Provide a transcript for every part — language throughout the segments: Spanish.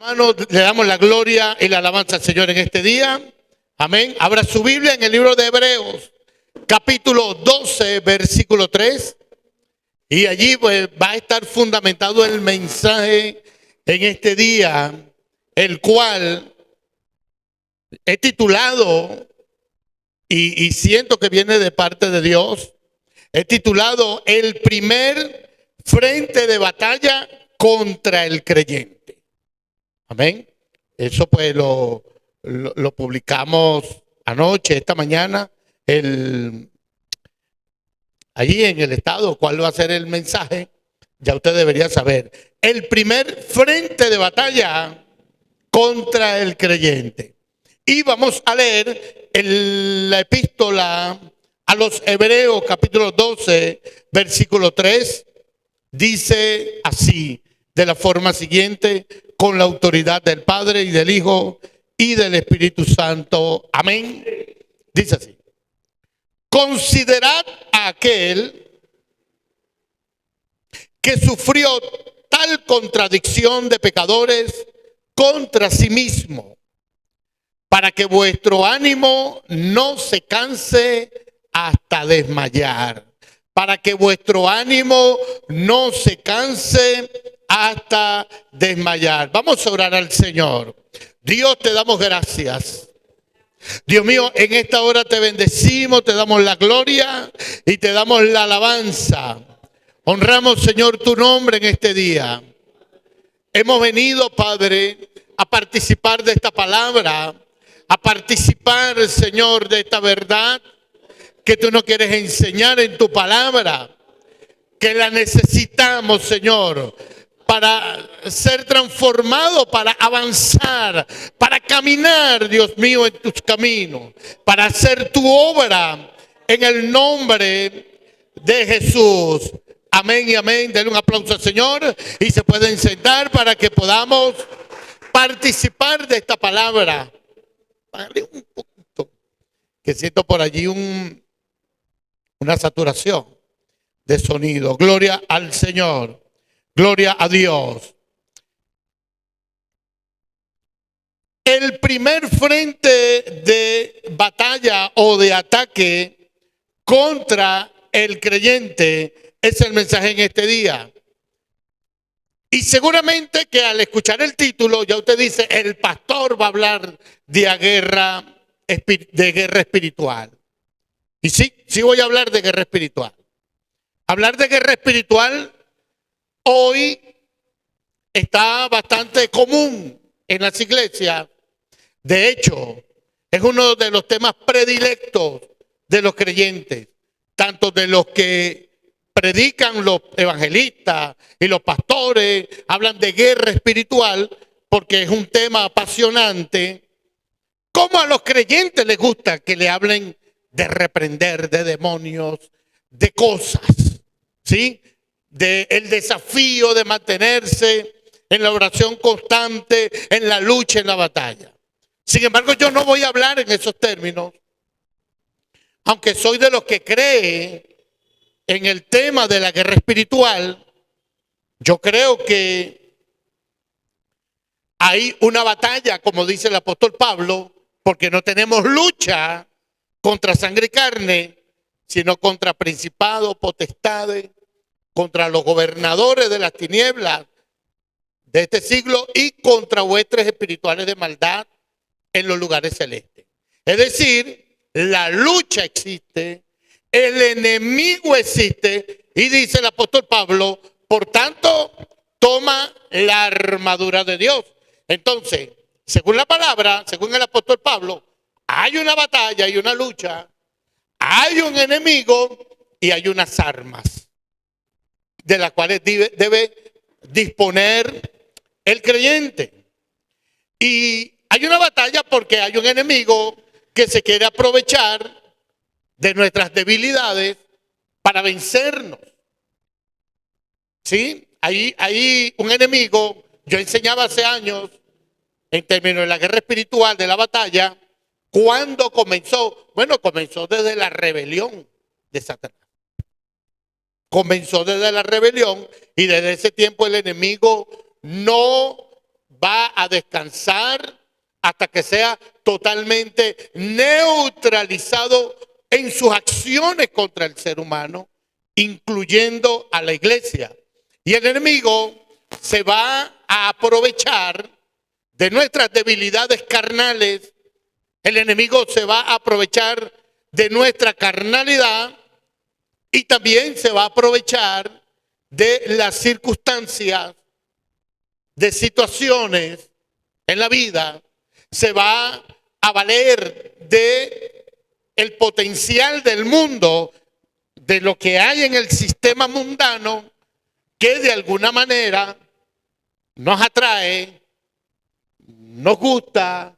Hermanos, le damos la gloria y la alabanza al Señor en este día. Amén. Abra su Biblia en el libro de Hebreos, capítulo 12, versículo 3. Y allí pues, va a estar fundamentado el mensaje en este día, el cual he titulado, y siento que viene de parte de Dios, he titulado El primer frente de batalla contra el creyente. Amén. Eso pues lo publicamos anoche, esta mañana, allí en el estado. ¿Cuál va a ser el mensaje? Ya usted debería saber. El primer frente de batalla contra el creyente. Y vamos a leer la epístola a los Hebreos, capítulo 12, versículo 3. Dice así, de la forma siguiente: con la autoridad del Padre y del Hijo y del Espíritu Santo. Amén. Dice así: considerad a aquel que sufrió tal contradicción de pecadores contra sí mismo, para que vuestro ánimo no se canse hasta desmayar. Para que vuestro ánimo no se canse hasta desmayar. Vamos a orar al Señor. Dios, te damos gracias. Dios mío, en esta hora te bendecimos, te damos la gloria y te damos la alabanza. Honramos, Señor, tu nombre en este día. Hemos venido, Padre, a participar de esta palabra, a participar, Señor, de esta verdad que tú nos quieres enseñar en tu palabra, que la necesitamos, Señor, para ser transformado, para avanzar, para caminar, Dios mío, en tus caminos, para hacer tu obra en el nombre de Jesús. Amén y amén. Denle un aplauso al Señor y se pueden sentar para que podamos participar de esta palabra. Bájale un poquito, que siento por allí una saturación de sonido. Gloria al Señor. Gloria a Dios. El primer frente de batalla o de ataque contra el creyente es el mensaje en este día. Y seguramente que al escuchar el título ya usted dice: el pastor va a hablar de guerra espiritual. Y sí voy a hablar de guerra espiritual. Hablar de guerra espiritual hoy está bastante común en las iglesias. De hecho, es uno de los temas predilectos de los creyentes, tanto de los que predican los evangelistas y los pastores. Hablan de guerra espiritual porque es un tema apasionante. Como a los creyentes les gusta que le hablen de reprender, de demonios, de cosas, ¿sí? De el desafío de mantenerse en la oración constante, en la lucha, en la batalla. Sin embargo, yo no voy a hablar en esos términos, aunque soy de los que cree en el tema de la guerra espiritual. Yo creo que hay una batalla, como dice el apóstol Pablo, porque no tenemos lucha contra sangre y carne, sino contra principados, potestades, contra los gobernadores de las tinieblas de este siglo y contra huestes espirituales de maldad en los lugares celestes. Es decir, la lucha existe, el enemigo existe, y dice el apóstol Pablo: por tanto, toma la armadura de Dios. Entonces, según la palabra, según el apóstol Pablo, hay una batalla, hay una lucha, hay un enemigo y hay unas armas de las cuales debe disponer el creyente. Y hay una batalla porque hay un enemigo que se quiere aprovechar de nuestras debilidades para vencernos. ¿Sí? Hay un enemigo. Yo enseñaba hace años en términos de la guerra espiritual, de la batalla. ¿Cuándo comenzó? Bueno, comenzó desde la rebelión de Satanás. Comenzó desde la rebelión y desde ese tiempo el enemigo no va a descansar hasta que sea totalmente neutralizado en sus acciones contra el ser humano, incluyendo a la iglesia. Y el enemigo se va a aprovechar de nuestras debilidades carnales. El enemigo se va a aprovechar de nuestra carnalidad y también se va a aprovechar de las circunstancias, de situaciones en la vida. Se va a valer de el potencial del mundo, de lo que hay en el sistema mundano, que de alguna manera nos atrae, nos gusta,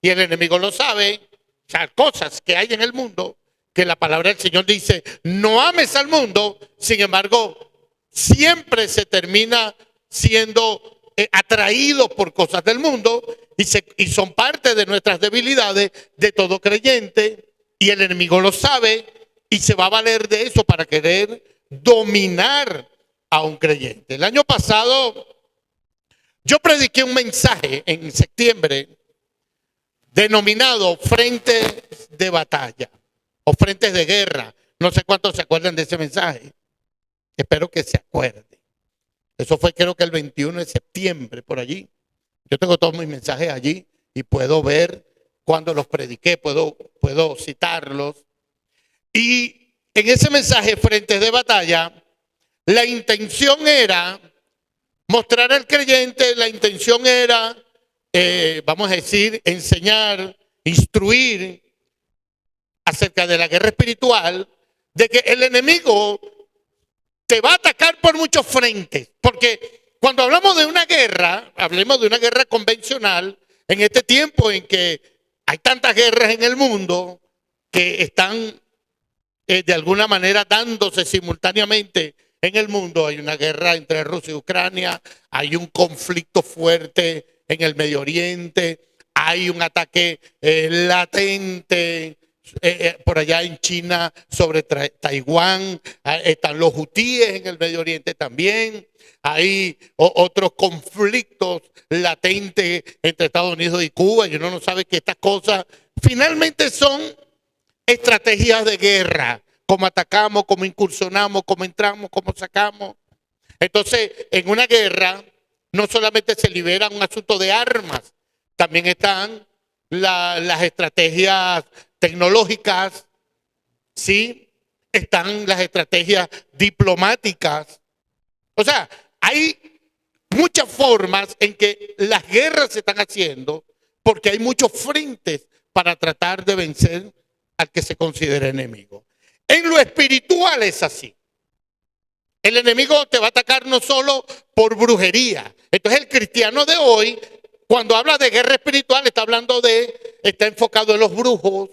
y el enemigo lo sabe. O sea, cosas que hay en el mundo, que la palabra del Señor dice, no ames al mundo, sin embargo, siempre se termina siendo atraído por cosas del mundo y son parte de nuestras debilidades de todo creyente, y el enemigo lo sabe y se va a valer de eso para querer dominar a un creyente. El año pasado yo prediqué un mensaje en septiembre denominado frentes de batalla o frentes de guerra. No sé cuántos se acuerdan de ese mensaje. Espero que se acuerden. Eso fue creo que el 21 de septiembre, por allí. Yo tengo todos mis mensajes allí y puedo ver cuando los prediqué, puedo citarlos. Y en ese mensaje, frentes de batalla, la intención era mostrar al creyente, la intención era, vamos a decir, enseñar, instruir acerca de la guerra espiritual, de que el enemigo te va a atacar por muchos frentes. Porque cuando hablamos de una guerra, hablemos de una guerra convencional, en este tiempo en que hay tantas guerras en el mundo que están de alguna manera dándose simultáneamente en el mundo. Hay una guerra entre Rusia y Ucrania, hay un conflicto fuerte en el Medio Oriente, hay un ataque latente por allá en China sobre Taiwán, están los hutíes en el Medio Oriente también, hay otros conflictos latentes entre Estados Unidos y Cuba, y uno no sabe que estas cosas finalmente son estrategias de guerra, cómo atacamos, cómo incursionamos, cómo entramos, cómo sacamos. Entonces, en una guerra no solamente se libera un asunto de armas, también están las estrategias tecnológicas, ¿sí? Están las estrategias diplomáticas. O sea, hay muchas formas en que las guerras se están haciendo porque hay muchos frentes para tratar de vencer al que se considera enemigo. En lo espiritual es así. El enemigo te va a atacar no solo por brujería. Entonces el cristiano de hoy, cuando habla de guerra espiritual, está enfocado en los brujos,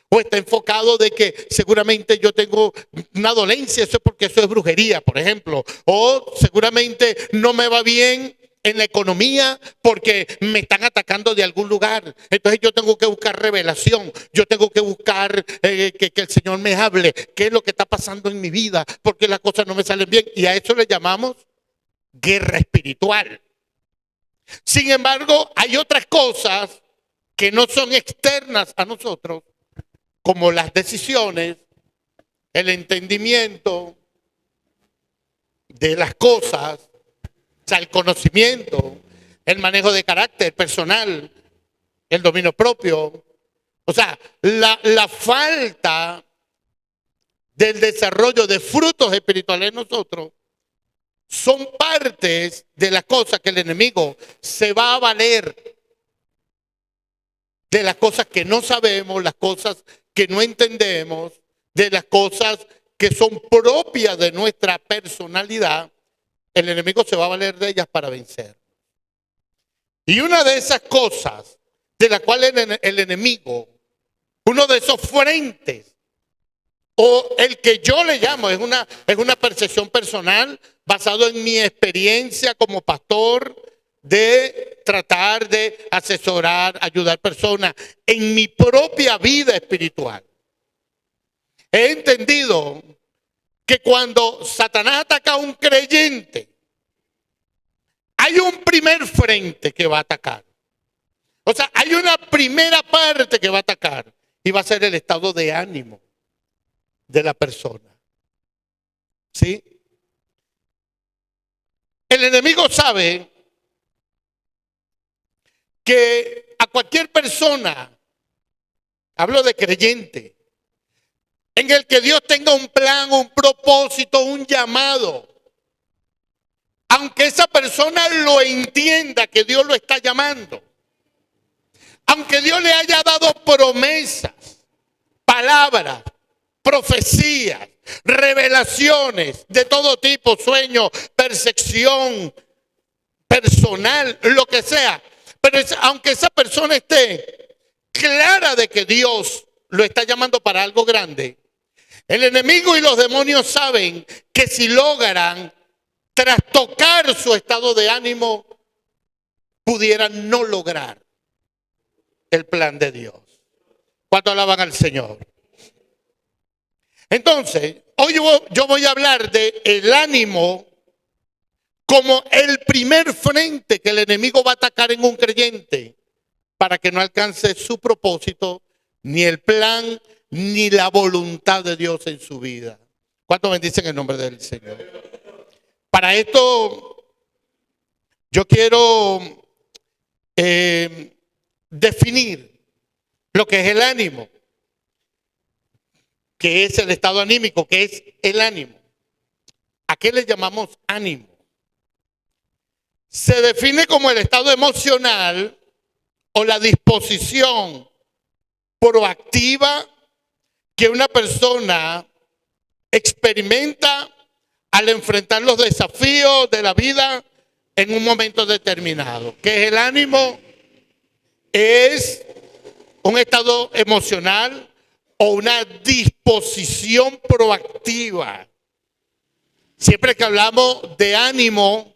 o está enfocado de que seguramente yo tengo una dolencia, eso es porque eso es brujería, por ejemplo. O seguramente no me va bien en la economía porque me están atacando de algún lugar. Entonces yo tengo que buscar revelación, yo tengo que buscar que el Señor me hable, qué es lo que está pasando en mi vida, porque las cosas no me salen bien. Y a eso le llamamos guerra espiritual. Sin embargo, hay otras cosas que no son externas a nosotros, como las decisiones, el entendimiento de las cosas, o sea, el conocimiento, el manejo de carácter personal, el dominio propio. O sea, la falta del desarrollo de frutos espirituales en nosotros son partes de las cosas que el enemigo se va a valer, de las cosas que no sabemos, las cosas que no entendemos, de las cosas que son propias de nuestra personalidad. El enemigo se va a valer de ellas para vencer. Y una de esas cosas de la cual el enemigo, uno de esos frentes, o el que yo le llamo, es una percepción personal basado en mi experiencia como pastor, de tratar de asesorar, ayudar personas en mi propia vida espiritual. He entendido que cuando Satanás ataca a un creyente, hay un primer frente que va a atacar. O sea, hay una primera parte que va a atacar y va a ser el estado de ánimo de la persona. ¿Sí? El enemigo sabe que a cualquier persona, hablo de creyente, en el que Dios tenga un plan, un propósito, un llamado, aunque esa persona lo entienda que Dios lo está llamando, aunque Dios le haya dado promesas, palabras, profecías, revelaciones de todo tipo, sueños, percepción personal, lo que sea. Pero aunque esa persona esté clara de que Dios lo está llamando para algo grande, el enemigo y los demonios saben que si logran trastocar su estado de ánimo, pudieran no lograr el plan de Dios. ¿Cuánto alaban al Señor? Entonces, hoy yo voy a hablar de el ánimo como el primer frente que el enemigo va a atacar en un creyente para que no alcance su propósito, ni el plan, ni la voluntad de Dios en su vida. ¿Cuánto bendicen el nombre del Señor? Para esto, yo quiero definir lo que es el ánimo, que es el estado anímico, que es el ánimo. ¿A qué le llamamos ánimo? Se define como el estado emocional o la disposición proactiva que una persona experimenta al enfrentar los desafíos de la vida en un momento determinado. ¿Qué es el ánimo? Es un estado emocional o una disposición proactiva. Siempre que hablamos de ánimo,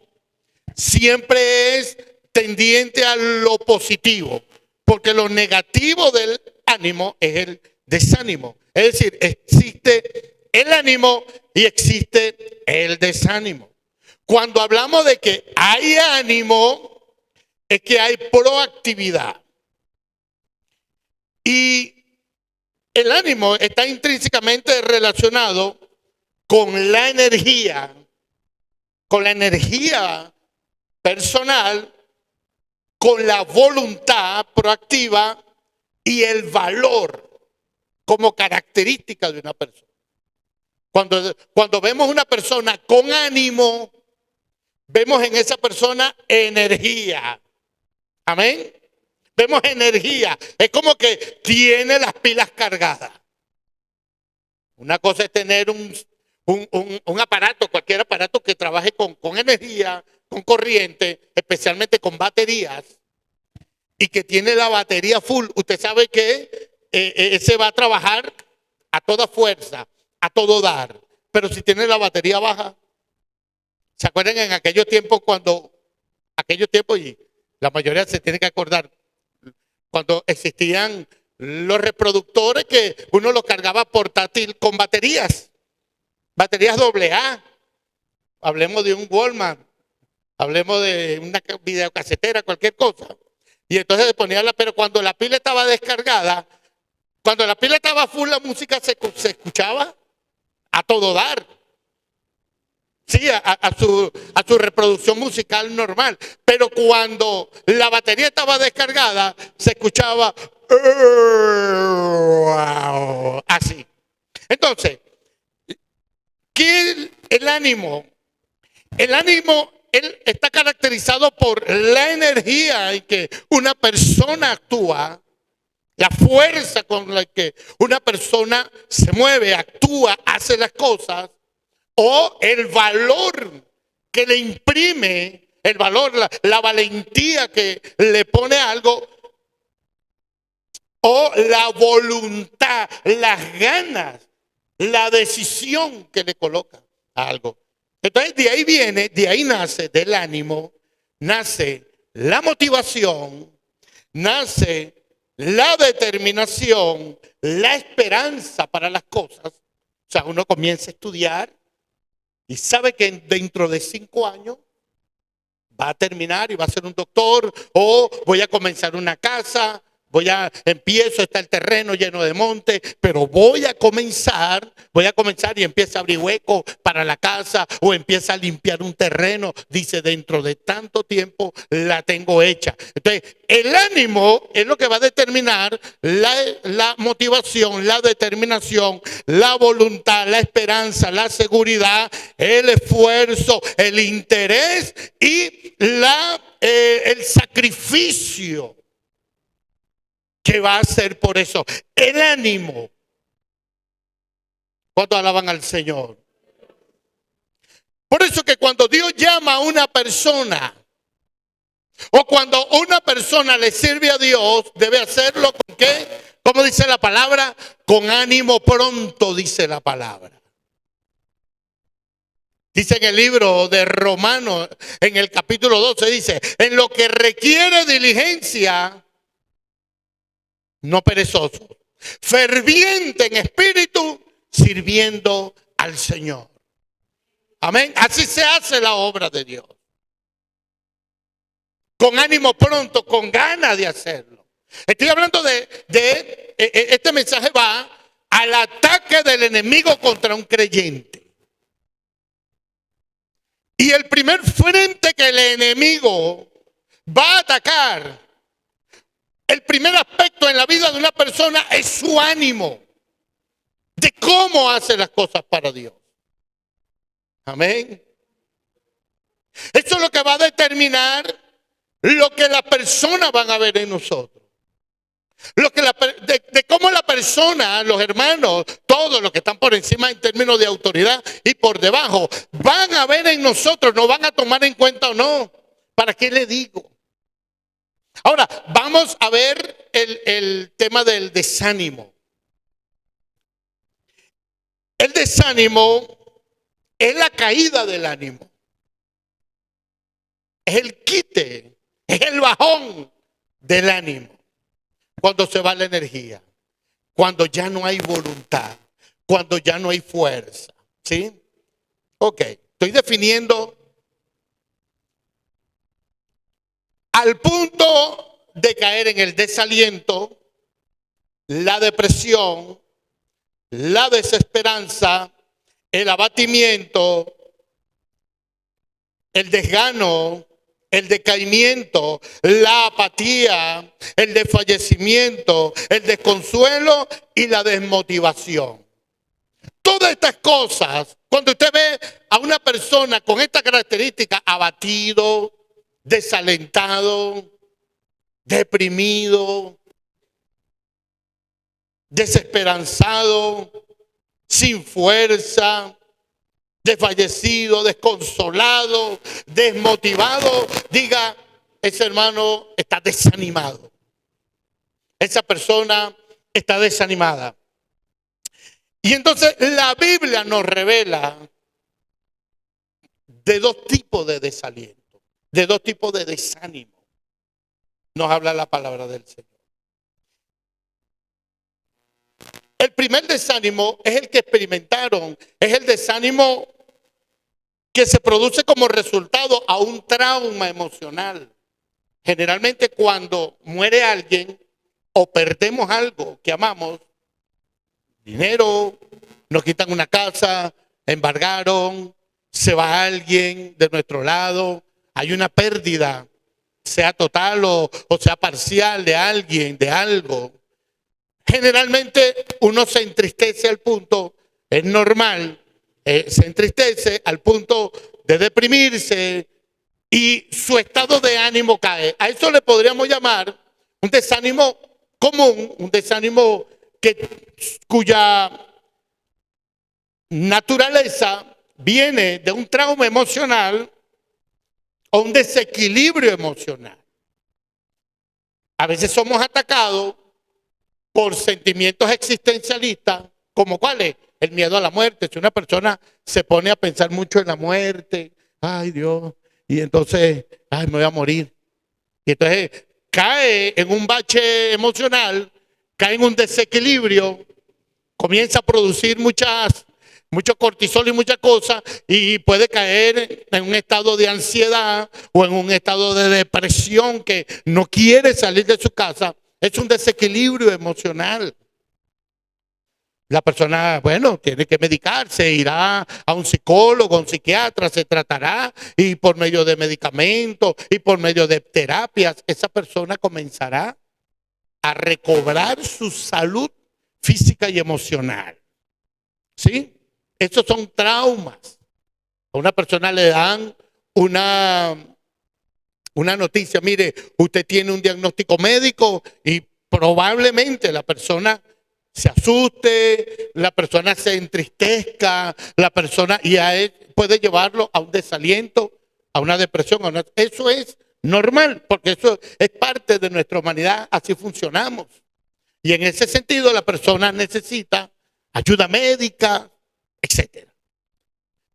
siempre es tendiente a lo positivo, porque lo negativo del ánimo es el desánimo. Es decir, existe el ánimo y existe el desánimo. Cuando hablamos de que hay ánimo, es que hay proactividad. Y el ánimo está intrínsecamente relacionado con la energía personal, con la voluntad proactiva y el valor como característica de una persona. Cuando vemos una persona con ánimo, vemos en esa persona energía. Amén. Vemos energía. Es como que tiene las pilas cargadas. Una cosa es tener un aparato, cualquier aparato que trabaje con energía, con corriente, especialmente con baterías, y que tiene la batería full. Usted sabe que ese va a trabajar a toda fuerza, a todo dar. Pero si tiene la batería baja, ¿se acuerdan en aquellos tiempos y la mayoría se tiene que acordar, cuando existían los reproductores que uno los cargaba portátil con baterías AA? Hablemos de un Walmart, hablemos de una videocasetera, cualquier cosa. Y entonces se ponía pero cuando la pila estaba descargada, cuando la pila estaba full, la música se escuchaba a todo dar. Sí, a su reproducción musical normal. Pero cuando la batería estaba descargada, se escuchaba así. Entonces, ¿qué es el ánimo? El ánimo, él está caracterizado por la energía en que una persona actúa, la fuerza con la que una persona se mueve, actúa, hace las cosas, o el valor que le imprime, el valor, la valentía que le pone a algo, o la voluntad, las ganas, la decisión que le coloca a algo. Entonces de ahí nace del ánimo, nace la motivación, nace la determinación, la esperanza para las cosas. O sea, uno comienza a estudiar y sabe que dentro de 5 años va a terminar y va a ser un doctor, o voy a comenzar una casa, empiezo, está el terreno lleno de monte, pero voy a comenzar y empieza a abrir hueco para la casa o empieza a limpiar un terreno. Dice, dentro de tanto tiempo la tengo hecha. Entonces, el ánimo es lo que va a determinar la motivación, la determinación, la voluntad, la esperanza, la seguridad, el esfuerzo, el interés y el sacrificio que va a hacer por eso. El ánimo. ¿Cuántos alaban al Señor? Por eso que cuando Dios llama a una persona, o cuando una persona le sirve a Dios, debe hacerlo ¿con qué? ¿Cómo dice la palabra? Con ánimo pronto, dice la palabra. Dice en el libro de Romanos, en el capítulo 12, dice, en lo que requiere diligencia, no perezoso, ferviente en espíritu, sirviendo al Señor. Amén. Así se hace la obra de Dios. Con ánimo pronto, con ganas de hacerlo. Estoy hablando este mensaje va al ataque del enemigo contra un creyente. Y el primer frente que el enemigo va a atacar, el primer aspecto en la vida de una persona es su ánimo, de cómo hace las cosas para Dios. Amén. Eso es lo que va a determinar lo que las personas van a ver en nosotros. De cómo la persona, los hermanos, todos los que están por encima en términos de autoridad y por debajo, van a ver en nosotros, nos van a tomar en cuenta o no. ¿Para qué le digo? Ahora, vamos a ver el tema del desánimo. El desánimo es la caída del ánimo. Es el quite, es el bajón del ánimo. Cuando se va la energía, cuando ya no hay voluntad, cuando ya no hay fuerza. ¿Sí? Ok, estoy definiendo al punto de caer en el desaliento, la depresión, la desesperanza, el abatimiento, el desgano, el decaimiento, la apatía, el desfallecimiento, el desconsuelo y la desmotivación. Todas estas cosas, cuando usted ve a una persona con esta característica, abatido, desalentado, deprimido, desesperanzado, sin fuerza, desfallecido, desconsolado, desmotivado, diga, ese hermano está desanimado. Esa persona está desanimada. Y entonces la Biblia nos revela de dos tipos de desaliento, de dos tipos de desánimo. Nos habla la palabra del Señor. El primer desánimo es el que experimentaron, es el desánimo que se produce como resultado a un trauma emocional. Generalmente cuando muere alguien o perdemos algo que amamos, dinero, nos quitan una casa, embargaron, se va alguien de nuestro lado, hay una pérdida, sea total o sea parcial de alguien, de algo. Generalmente uno se entristece al punto, es normal, se entristece al punto de deprimirse y su estado de ánimo cae. A eso le podríamos llamar un desánimo común, un desánimo cuya naturaleza viene de un trauma emocional o un desequilibrio emocional. A veces somos atacados por sentimientos existencialistas, como cuáles, el miedo a la muerte. Si una persona se pone a pensar mucho en la muerte, ay Dios, y entonces, ay, me voy a morir. Y entonces cae en un bache emocional, cae en un desequilibrio, comienza a producir muchas mucho cortisol y muchas cosas, y puede caer en un estado de ansiedad o en un estado de depresión que no quiere salir de su casa. Es un desequilibrio emocional. La persona, bueno, tiene que medicarse, irá a un psicólogo, a un psiquiatra, se tratará y por medio de medicamentos y por medio de terapias, esa persona comenzará a recobrar su salud física y emocional. ¿Sí? Estos son traumas. A una persona le dan una noticia, mire, usted tiene un diagnóstico médico y probablemente la persona se asuste, la persona se entristezca, la persona y a él puede llevarlo a un desaliento, a una depresión. Eso es normal, porque eso es parte de nuestra humanidad, así funcionamos. Y en ese sentido la persona necesita ayuda médica, etc.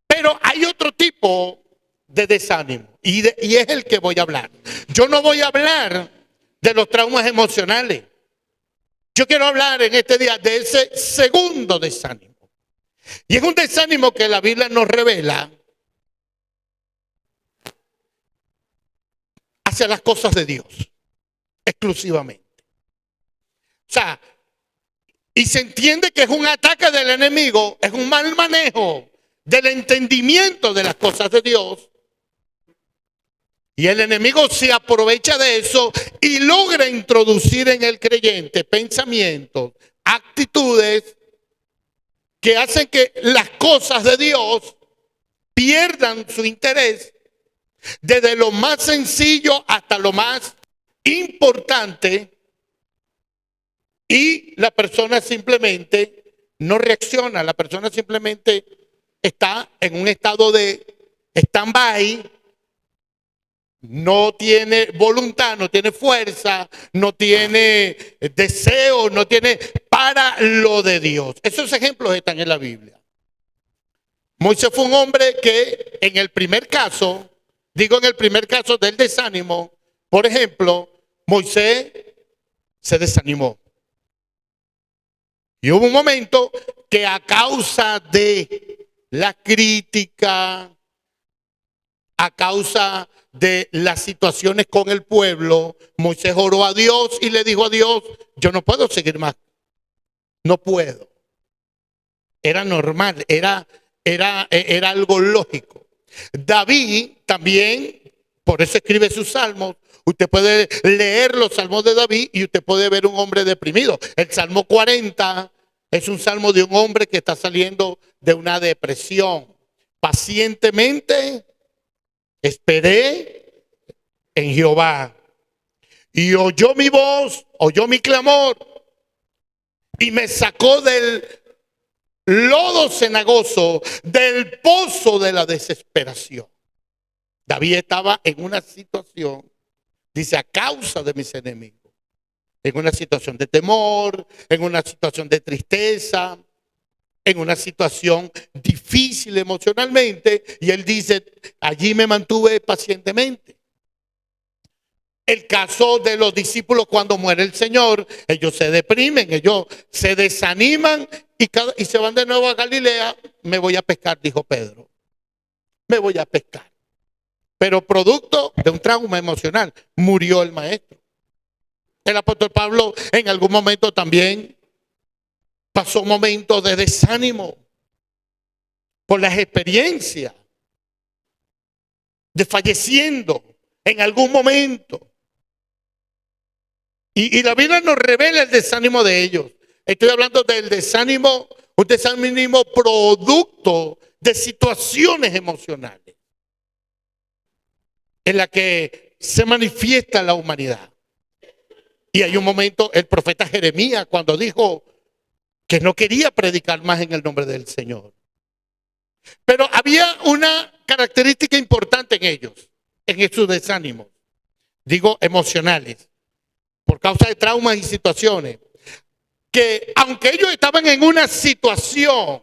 Pero hay otro tipo de desánimo y es el que voy a hablar. Yo no voy a hablar de los traumas emocionales. Yo quiero hablar en este día de ese segundo desánimo. Y es un desánimo que la Biblia nos revela hacia las cosas de Dios, exclusivamente. O sea, y se entiende que es un ataque del enemigo, es un mal manejo del entendimiento de las cosas de Dios. Y el enemigo se aprovecha de eso y logra introducir en el creyente pensamientos, actitudes que hacen que las cosas de Dios pierdan su interés, desde lo más sencillo hasta lo más importante, y la persona simplemente no reacciona, la persona simplemente está en un estado de stand-by. No tiene voluntad, no tiene fuerza, no tiene deseo, no tiene para lo de Dios. Esos ejemplos están en la Biblia. Moisés fue un hombre que en el primer caso, en el primer caso del desánimo, por ejemplo, Moisés se desanimó. Y hubo un momento que a causa de la crítica, a causa de las situaciones con el pueblo, Moisés oró a Dios y le dijo a Dios, yo no puedo seguir más, no puedo. Era normal, era algo lógico. David también, por eso escribe sus salmos. Usted puede leer los salmos de David y usted puede ver un hombre deprimido. El Salmo 40 es un salmo de un hombre que está saliendo de una depresión. Pacientemente esperé en Jehová y oyó mi voz, oyó mi clamor y me sacó del lodo cenagoso, del pozo de la desesperación. David estaba en una situación, dice, a causa de mis enemigos, en una situación de temor, en una situación de tristeza, en una situación difícil emocionalmente, y él dice, allí me mantuve pacientemente. El caso de los discípulos cuando muere el Señor, ellos se deprimen, ellos se desaniman y se van de nuevo a Galilea. Me voy a pescar, dijo Pedro. Me voy a pescar. Pero producto de un trauma emocional, murió el maestro. El apóstol Pablo en algún momento también pasó momentos de desánimo por las experiencias, desfalleciendo en algún momento. Y la Biblia nos revela el desánimo de ellos. Estoy hablando del desánimo, un desánimo producto de situaciones emocionales en la que se manifiesta la humanidad. Y hay un momento, el profeta Jeremías, cuando dijo que no quería predicar más en el nombre del Señor. Pero había una característica importante en ellos, en sus desánimos, digo emocionales, por causa de traumas y situaciones, que aunque ellos estaban en una situación,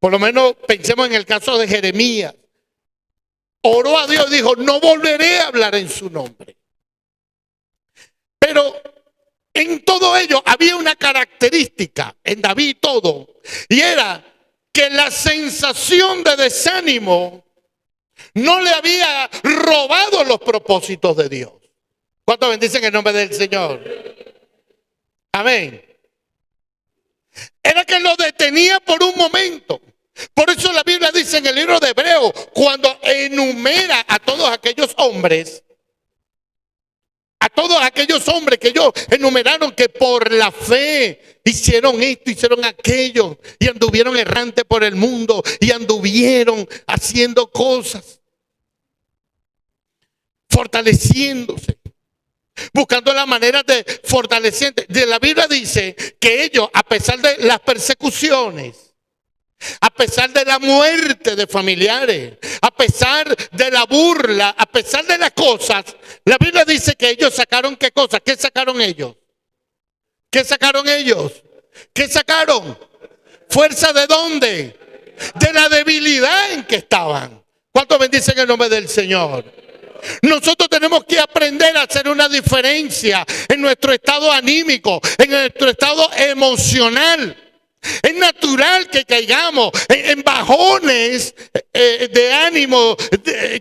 por lo menos pensemos en el caso de Jeremías, oró a Dios y dijo, no volveré a hablar en su nombre. Pero En todo ello había una característica, en David todo, y era que la sensación de desánimo no le había robado los propósitos de Dios. ¿Cuántos bendicen el nombre del Señor? Amén. Era que lo detenía por un momento. Por eso la Biblia dice en el libro de Hebreos, cuando enumera a todos aquellos hombres, que ellos enumeraron que por la fe hicieron esto, hicieron aquello, y anduvieron errante por el mundo, y anduvieron haciendo cosas, fortaleciéndose, buscando la manera de fortalecerse. De la Biblia dice que ellos, a pesar de las persecuciones, a pesar de la muerte de familiares, a pesar de la burla, a pesar de las cosas, la Biblia dice que ellos sacaron ¿qué cosas? ¿Qué sacaron ellos? ¿Qué sacaron ellos? ¿Qué sacaron? ¿Fuerza de dónde? De la debilidad en que estaban. ¿Cuántos bendicen el nombre del Señor? Nosotros tenemos que aprender a hacer una diferencia en nuestro estado anímico, en nuestro estado emocional. Es natural que caigamos en bajones de ánimo,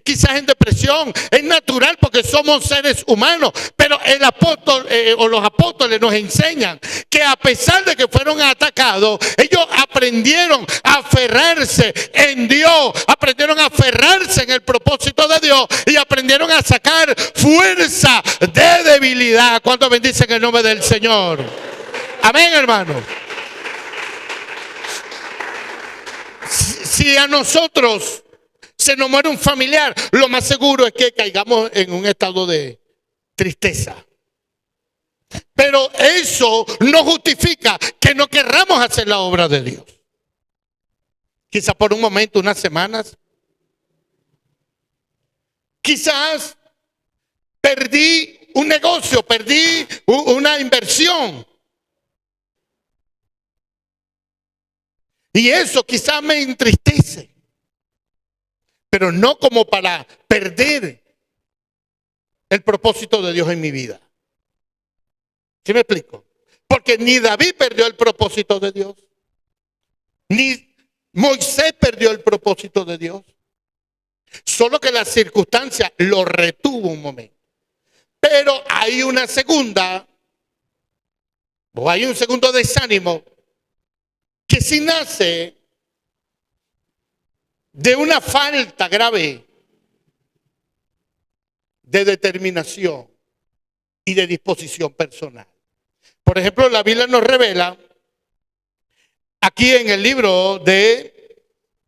quizás en depresión. Es natural porque somos seres humanos. Pero el apóstol o los apóstoles nos enseñan que a pesar de que fueron atacados, ellos aprendieron a aferrarse en Dios, aprendieron a aferrarse en el propósito de Dios y aprendieron a sacar fuerza de debilidad. ¿Cuántos bendicen el nombre del Señor? Amén, hermano. Si a nosotros se nos muere un familiar, lo más seguro es que caigamos en un estado de tristeza. Pero eso no justifica que no querramos hacer la obra de Dios. Quizás por un momento, unas semanas. Quizás perdí un negocio, perdí una inversión. Y eso quizás me entristece, pero no como para perder el propósito de Dios en mi vida. ¿Sí me explico? Porque ni David perdió el propósito de Dios, ni Moisés perdió el propósito de Dios. Solo que la circunstancia lo retuvo un momento. Pero hay un segundo desánimo que sí nace de una falta grave de determinación y de disposición personal. Por ejemplo, la Biblia nos revela aquí en el libro de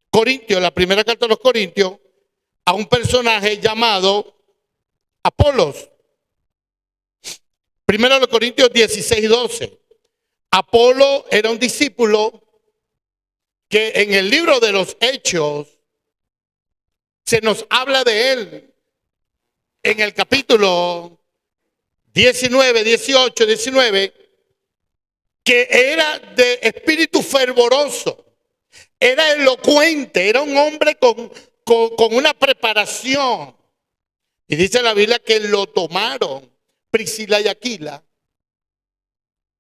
Corintios, la primera carta de los Corintios, a un personaje llamado Apolos. Primero de Corintios 16:12. Apolo era un discípulo que en el libro de los Hechos se nos habla de él en el capítulo 19, 18, 19, que era de espíritu fervoroso, era elocuente, era un hombre con una preparación. Y dice la Biblia que lo tomaron Priscila y Aquila,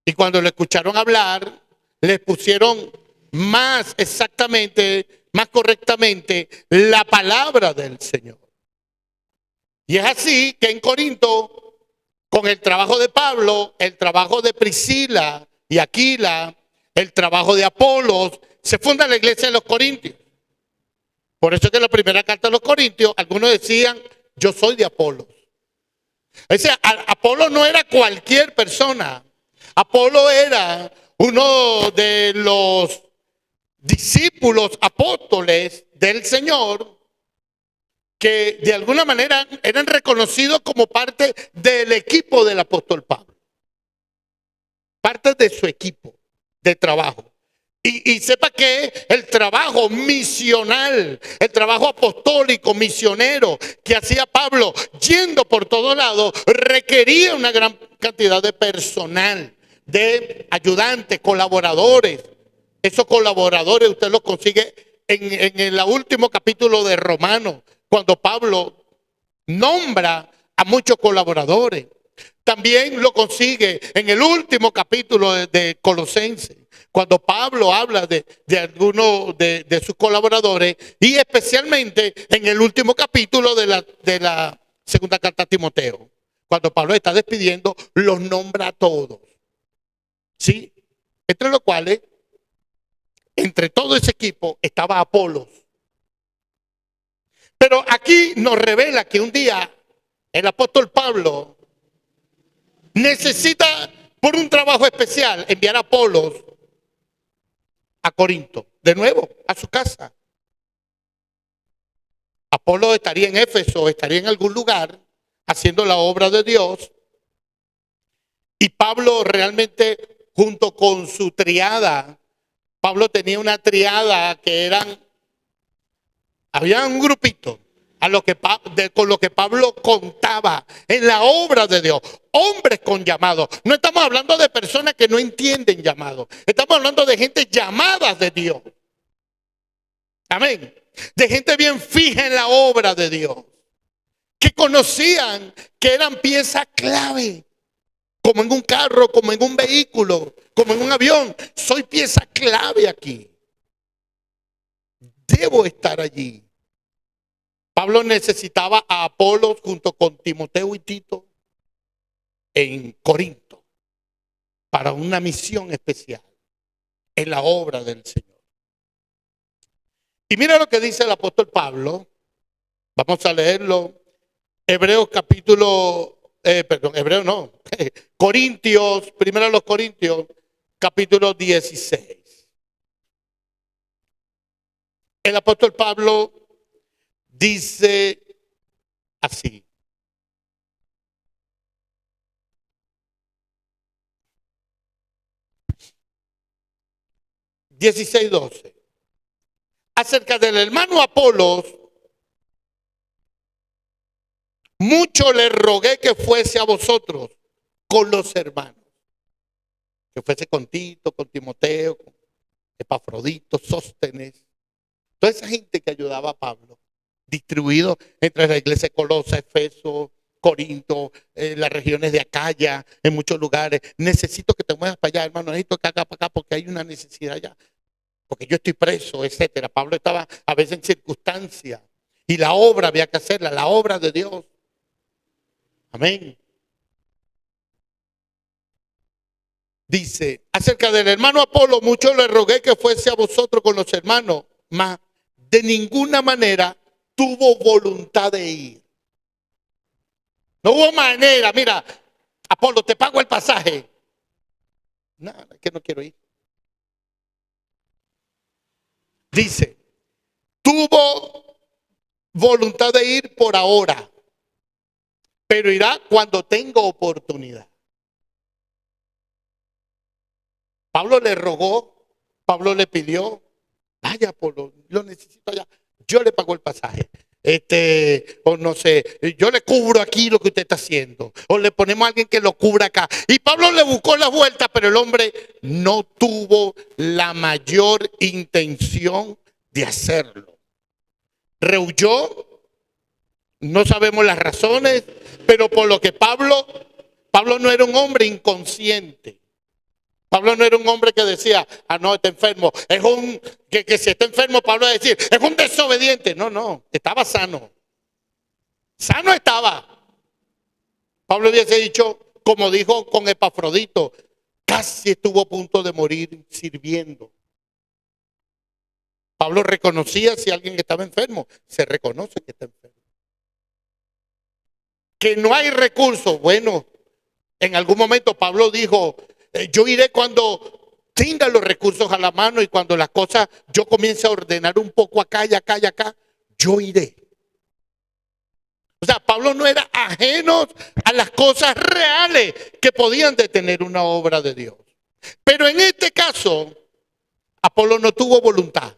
y cuando le escucharon hablar, les pusieron más exactamente, más correctamente, la palabra del Señor. Y es así que en Corinto, con el trabajo de Pablo, el trabajo de Priscila y Aquila, el trabajo de Apolos, se funda la iglesia de los Corintios. Por eso es que en la primera carta de los Corintios, algunos decían, yo soy de Apolos. O sea, Apolo no era cualquier persona. Apolo era uno de los discípulos apóstoles del Señor que de alguna manera eran reconocidos como parte del equipo del apóstol Pablo. Parte de su equipo de trabajo. Y sepa que el trabajo misional, el trabajo apostólico, misionero que hacía Pablo yendo por todos lados, requería una gran cantidad de personal, de ayudantes, colaboradores. Esos colaboradores usted los consigue en el último capítulo de Romanos, cuando Pablo nombra a muchos colaboradores. También lo consigue en el último capítulo de Colosenses, cuando Pablo habla de algunos de sus colaboradores, y especialmente en el último capítulo de la segunda carta a Timoteo. Cuando Pablo está despidiendo, los nombra a todos. ¿Sí? Entre los cuales, entre todo ese equipo, estaba Apolos. Pero aquí nos revela que un día el apóstol Pablo necesita, por un trabajo especial, enviar a Apolos a Corinto, de nuevo, a su casa. Apolos estaría en Éfeso, estaría en algún lugar haciendo la obra de Dios. Y Pablo realmente, junto con su triada, Pablo tenía una triada que había un grupito con lo que Pablo contaba en la obra de Dios. Hombres con llamado. No estamos hablando de personas que no entienden llamado. Estamos hablando de gente llamada de Dios. Amén. De gente bien fija en la obra de Dios. Que conocían que eran piezas clave. Como en un carro, como en un vehículo, como en un avión. Soy pieza clave aquí. Debo estar allí. Pablo necesitaba a Apolos junto con Timoteo y Tito en Corinto para una misión especial en la obra del Señor. Y mira lo que dice el apóstol Pablo. Vamos a leerlo. Corintios, primero los Corintios, capítulo 16. El apóstol Pablo dice así. (16:12) Acerca del hermano Apolos, mucho le rogué que fuese a vosotros con los hermanos. Que fuese con Tito, con Timoteo, con Epafrodito, Sóstenes. Toda esa gente que ayudaba a Pablo, distribuido entre la iglesia de Colosa, Efeso, Corinto, las regiones de Acaya, en muchos lugares. Necesito que te muevas para allá, hermano. Necesito que hagas para acá porque hay una necesidad allá. Porque yo estoy preso, etcétera. Pablo estaba a veces en circunstancias. Y la obra había que hacerla, la obra de Dios. Amén. Dice, acerca del hermano Apolo, mucho le rogué que fuese a vosotros con los hermanos, mas de ninguna manera tuvo voluntad de ir. No hubo manera, mira, Apolo, te pago el pasaje. Nada, que no quiero ir. Dice, tuvo voluntad de ir por ahora, pero irá cuando tenga oportunidad. Pablo le rogó, Pablo le pidió, vaya Apolo, lo necesito allá. Yo le pago el pasaje. O no sé, yo le cubro aquí lo que usted está haciendo. O le ponemos a alguien que lo cubra acá. Y Pablo le buscó la vuelta, pero el hombre no tuvo la mayor intención de hacerlo. Rehuyó, no sabemos las razones, pero por lo que Pablo no era un hombre inconsciente. Pablo no era un hombre que decía, no, está enfermo. Es que si está enfermo, Pablo va a decir, es un desobediente. No, estaba sano. Sano estaba. Pablo hubiese dicho, como dijo con Epafrodito, casi estuvo a punto de morir sirviendo. Pablo reconocía si alguien estaba enfermo, se reconoce que está enfermo. Que no hay recursos. Bueno, en algún momento Pablo dijo, yo iré cuando tenga los recursos a la mano y cuando las cosas yo comience a ordenar un poco acá y acá y acá, yo iré. O sea, Pablo no era ajeno a las cosas reales que podían detener una obra de Dios. Pero en este caso, Apolo no tuvo voluntad,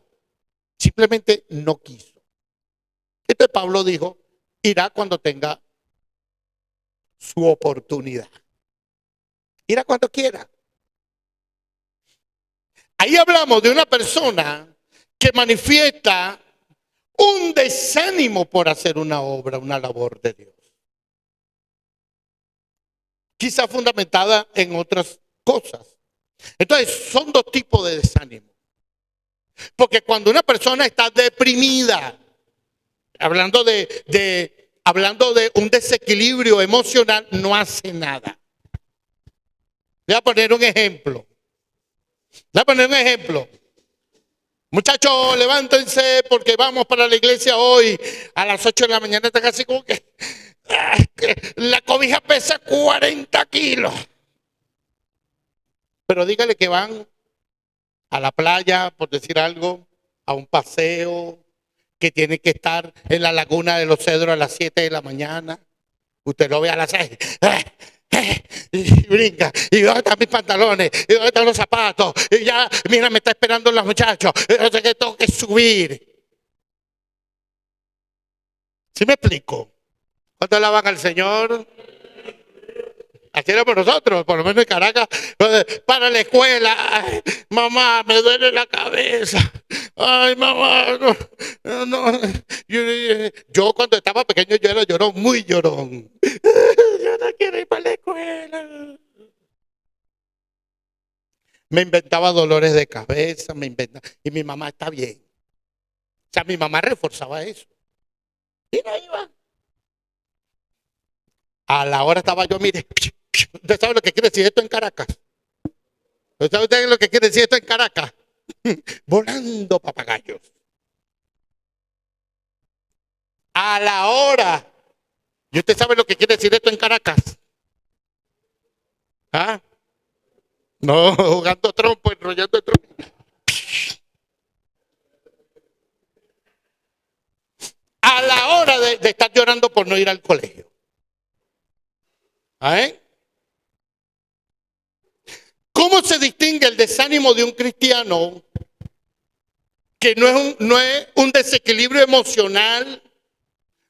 simplemente no quiso. Entonces Pablo dijo, irá cuando tenga su oportunidad. Irá cuando quiera. Ahí hablamos de una persona que manifiesta un desánimo por hacer una obra, una labor de Dios. quizá fundamentada en otras cosas. Entonces, son dos tipos de desánimo. Porque cuando una persona está deprimida, hablando de un desequilibrio emocional, no hace nada. Voy a poner un ejemplo. Muchachos, levántense porque vamos para la iglesia hoy. A las 8 de la mañana está casi como que la cobija pesa 40 kilos. Pero dígale que van a la playa, por decir algo, a un paseo, que tiene que estar en la laguna de los Cedros a las 7 de la mañana. Usted lo ve a las 6. Y brinca. ¿Y dónde están mis pantalones? ¿Y dónde están los zapatos? Y ya, mira, me está esperando los muchachos. Yo sé que tengo que subir. ¿Sí me explico? ¿Cuánto alaban al Señor? Así éramos nosotros, por lo menos en Caracas, para la escuela. Ay, mamá, me duele la cabeza. Ay, mamá, no. Yo cuando estaba pequeño yo era llorón, muy llorón. Yo no quiero ir para la escuela. Me inventaba dolores de cabeza, y mi mamá está bien. O sea, mi mamá reforzaba eso. Y no iba. A la hora estaba yo, mire, ¿usted sabe lo que quiere decir esto en Caracas? ¿Usted sabe lo que quiere decir esto en Caracas? Volando papagayos. A la hora. ¿Y usted sabe lo que quiere decir esto en Caracas? ¿Ah? No, jugando trompo, enrollando el trompo. A la hora de estar llorando por no ir al colegio. ¿Ah? ¿Cómo se distingue el desánimo de un cristiano que no es un desequilibrio emocional,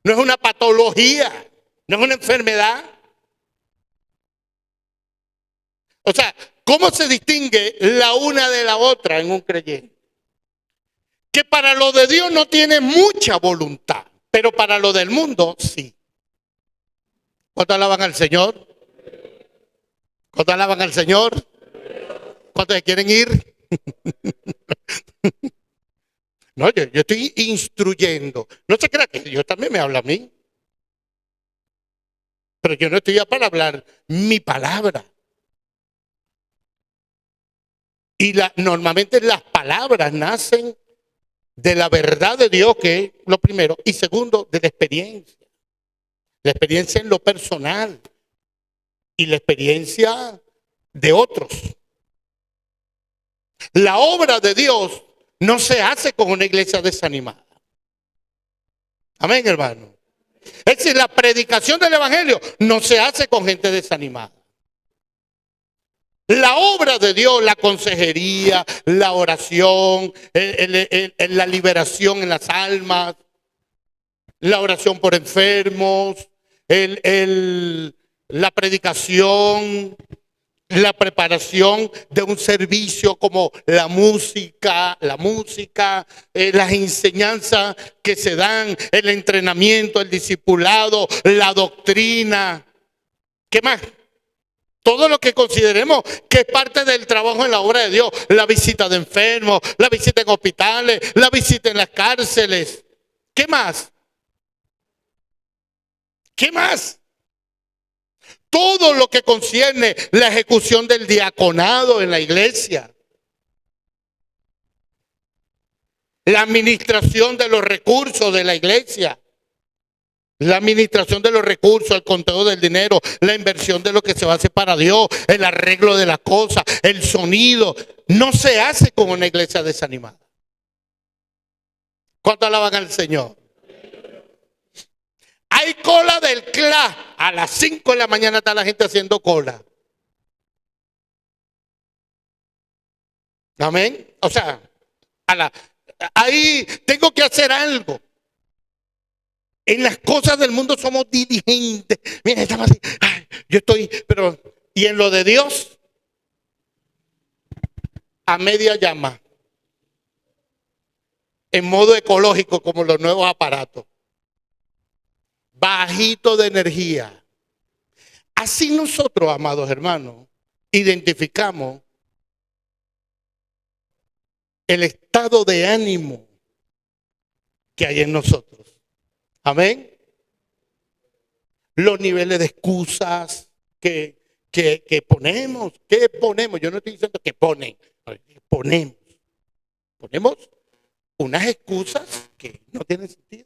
no es una patología, no es una enfermedad? O sea, ¿cómo se distingue la una de la otra en un creyente? Que para lo de Dios no tiene mucha voluntad, pero para lo del mundo sí. ¿Cuántos alaban al Señor? ¿Cuántos alaban al Señor? ¿Cuántos se quieren ir? No, yo estoy instruyendo. No se crea que Dios también me habla a mí. Pero yo no estoy ya para hablar mi palabra. Y normalmente las palabras nacen de la verdad de Dios, que es lo primero. Y segundo, de la experiencia. La experiencia en lo personal. Y la experiencia de otros. La obra de Dios no se hace con una iglesia desanimada. Amén, hermano. Es decir, la predicación del evangelio no se hace con gente desanimada. La obra de Dios, la consejería, la oración, la liberación en las almas, la oración por enfermos, la predicación, la preparación de un servicio como la música, las enseñanzas que se dan, el entrenamiento, el discipulado, la doctrina. ¿Qué más? Todo lo que consideremos que es parte del trabajo en la obra de Dios. La visita de enfermos, la visita en hospitales, la visita en las cárceles. ¿Qué más? ¿Qué más? Todo lo que concierne la ejecución del diaconado en la iglesia. La administración de los recursos de la iglesia. La administración de los recursos, el conteo del dinero, la inversión de lo que se va a hacer para Dios, el arreglo de las cosas, el sonido. No se hace con una iglesia desanimada. ¿Cuánto alaban al Señor? Hay cola del CLA. A las 5 de la mañana está la gente haciendo cola. Amén. O sea, ahí tengo que hacer algo. En las cosas del mundo somos diligentes. Mira, estamos así. Ay, yo estoy, pero, y en lo de Dios, a media llama. En modo ecológico, como los nuevos aparatos. Bajito de energía. Así nosotros, amados hermanos, identificamos el estado de ánimo que hay en nosotros. Amén. Los niveles de excusas que ponemos. ¿Qué ponemos? Yo no estoy diciendo que ponen. Ponemos unas excusas que no tienen sentido.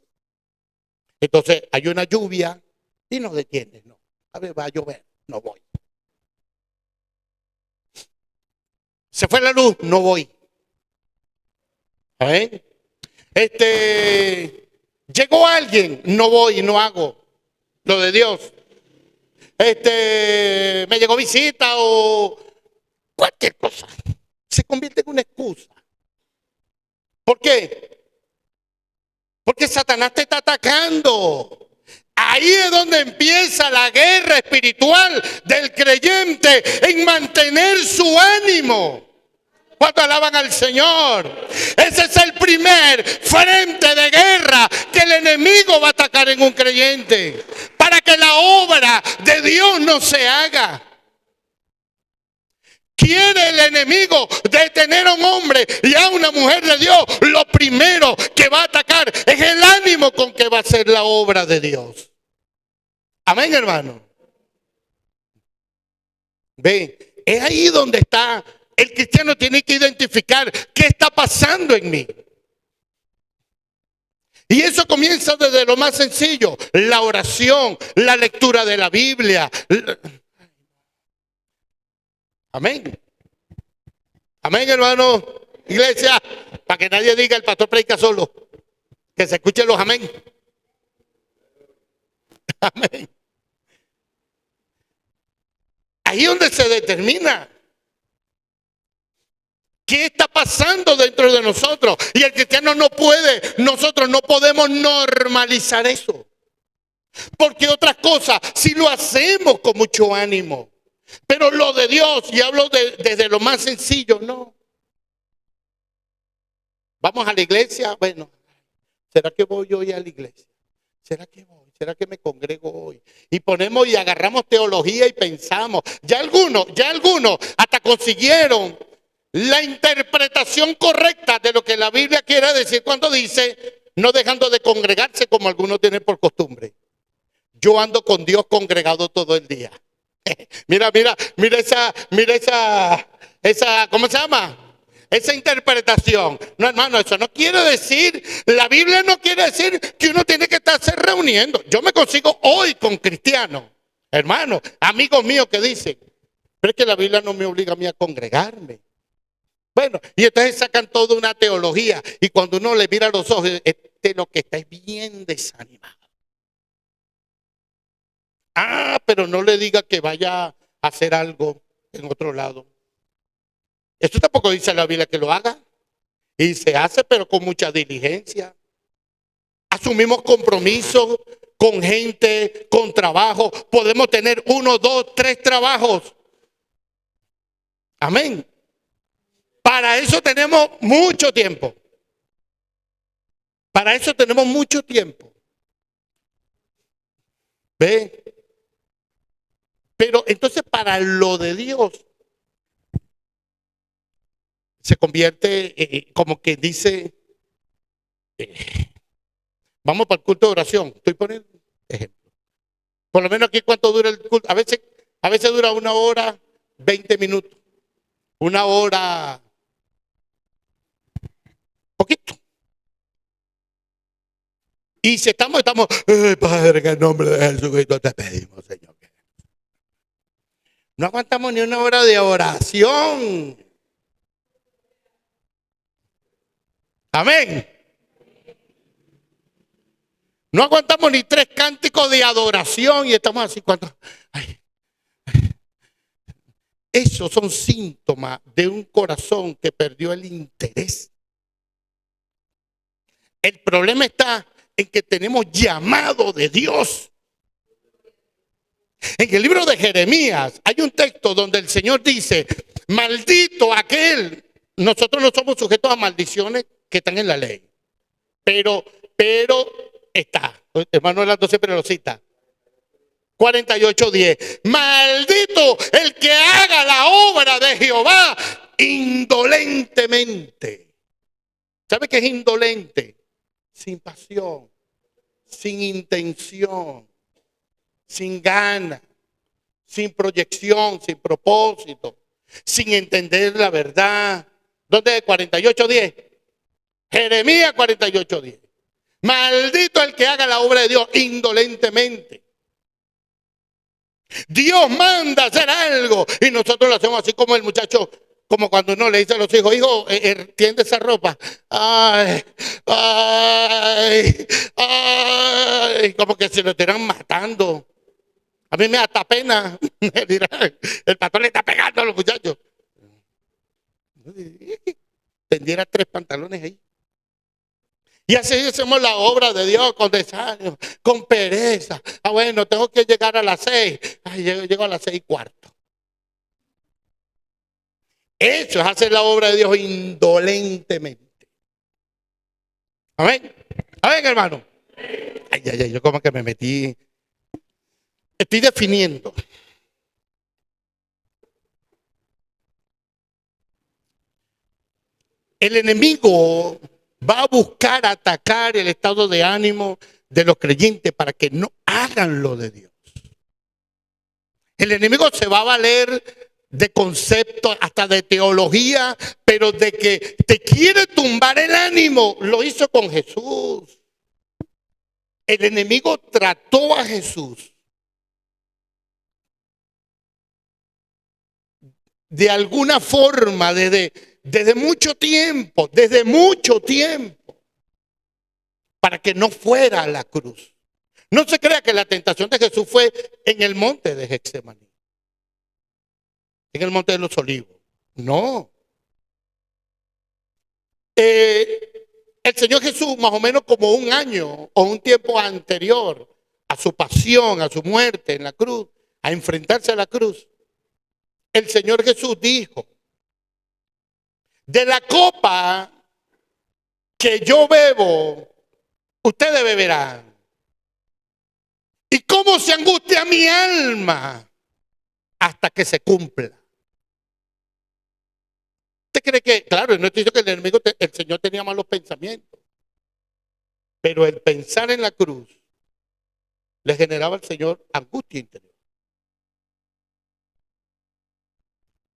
Entonces hay una lluvia y nos detiene. No, a ver, va a llover, no voy. Se fue la luz, no voy. ¿Amén? Llegó alguien, no voy, no hago lo de Dios. Me llegó visita o cualquier cosa. Se convierte en una excusa. ¿Por qué? Porque Satanás te está atacando. Ahí es donde empieza la guerra espiritual del creyente en mantener su ánimo. Cuando alaban al Señor, ese es el primer frente de guerra que el enemigo va a atacar en un creyente para que la obra de Dios no se haga. Quiere el enemigo detener a un hombre y a una mujer de Dios. Lo primero que va a atacar es el ánimo con que va a ser la obra de Dios. Amén, hermano. Ve, es ahí donde está. El cristiano tiene que identificar qué está pasando en mí. Y eso comienza desde lo más sencillo, la oración, la lectura de la Biblia. Amén. Amén, hermano. Iglesia, para que nadie diga el pastor predica solo. Que se escuchen los amén. Amén. Ahí es donde se determina qué está pasando dentro de nosotros. Y el cristiano no puede, nosotros no podemos normalizar eso. Porque otras cosas, si lo hacemos con mucho ánimo. Pero lo de Dios, y hablo desde lo más sencillo, no. Vamos a la iglesia, bueno, ¿será que voy hoy a la iglesia? ¿Será que voy? ¿Será que me congrego hoy? Y ponemos y agarramos teología y pensamos. Ya algunos hasta consiguieron la interpretación correcta de lo que la Biblia quiere decir cuando dice, no dejando de congregarse como algunos tienen por costumbre. Yo ando con Dios congregado todo el día. Mira esa, ¿cómo se llama? Esa interpretación. No, hermano, eso no quiere decir, la Biblia no quiere decir que uno tiene que estarse reuniendo. Yo me consigo hoy con cristianos, hermanos, amigos míos que dicen, pero es que la Biblia no me obliga a mí a congregarme. Bueno, y entonces sacan toda una teología y cuando uno le mira a los ojos, lo que está es bien desanimado. Pero no le diga que vaya a hacer algo en otro lado. Esto tampoco dice la Biblia que lo haga. Y se hace, pero con mucha diligencia. Asumimos compromisos con gente, con trabajo. Podemos tener 1, 2, 3 trabajos. Amén. Para eso tenemos mucho tiempo. Para eso tenemos mucho tiempo. ¿Ve? Pero entonces para lo de Dios se convierte como que dice, vamos para el culto de oración. Estoy poniendo ejemplo. Por lo menos aquí cuánto dura el culto. A veces dura 1 hora, 20 minutos. 1 hora, poquito. Y si estamos, Padre, en el nombre de Jesucristo te pedimos, Señor. No aguantamos ni 1 hora de oración. Amén. No aguantamos ni 3 cánticos de adoración y estamos así cuando. Esos son síntomas de un corazón que perdió el interés. El problema está en que tenemos llamado de Dios. En el libro de Jeremías hay un texto donde el Señor dice, maldito aquel. Nosotros no somos sujetos a maldiciones que están en la ley. Pero está. Hermano Orlando siempre lo cita. 48:10. Maldito el que haga la obra de Jehová indolentemente. ¿Sabe qué es indolente? Sin pasión, sin intención, sin ganas, sin proyección, sin propósito, sin entender la verdad. ¿Dónde es 48:10? Jeremías 48:10. Maldito el que haga la obra de Dios indolentemente. Dios manda hacer algo y nosotros lo hacemos así como el muchacho, como cuando uno le dice a los hijos, hijo, tiende esa ropa. Ay, ay, ay, como que se lo estarán matando. A mí me da hasta pena. El pastor le está pegando a los muchachos. Tendiera 3 pantalones ahí. Y así hacemos la obra de Dios con desánimo, con pereza. Bueno, tengo que llegar a las 6. Ay, llego a las 6:15. Eso es hacer la obra de Dios indolentemente. Amén. Amén, hermano. Ay, ay, ay, yo como que me metí. Estoy definiendo. El enemigo va a buscar atacar el estado de ánimo de los creyentes para que no hagan lo de Dios. El enemigo se va a valer de conceptos, hasta de teología, pero de que te quiere tumbar el ánimo. Lo hizo con Jesús. El enemigo trató a Jesús de alguna forma desde mucho tiempo, para que no fuera a la cruz. No se crea que la tentación de Jesús fue en el monte de Getsemaní, en el monte de los Olivos. No. El Señor Jesús, más o menos como un año o un tiempo anterior a su pasión, a su muerte en la cruz, a enfrentarse a la cruz, el Señor Jesús dijo: de la copa que yo bebo, ustedes beberán. ¿Y cómo se angustia mi alma hasta que se cumpla? ¿Usted cree que, claro, no estoy diciendo que el Señor tenía malos pensamientos, pero el pensar en la cruz le generaba al Señor angustia interior?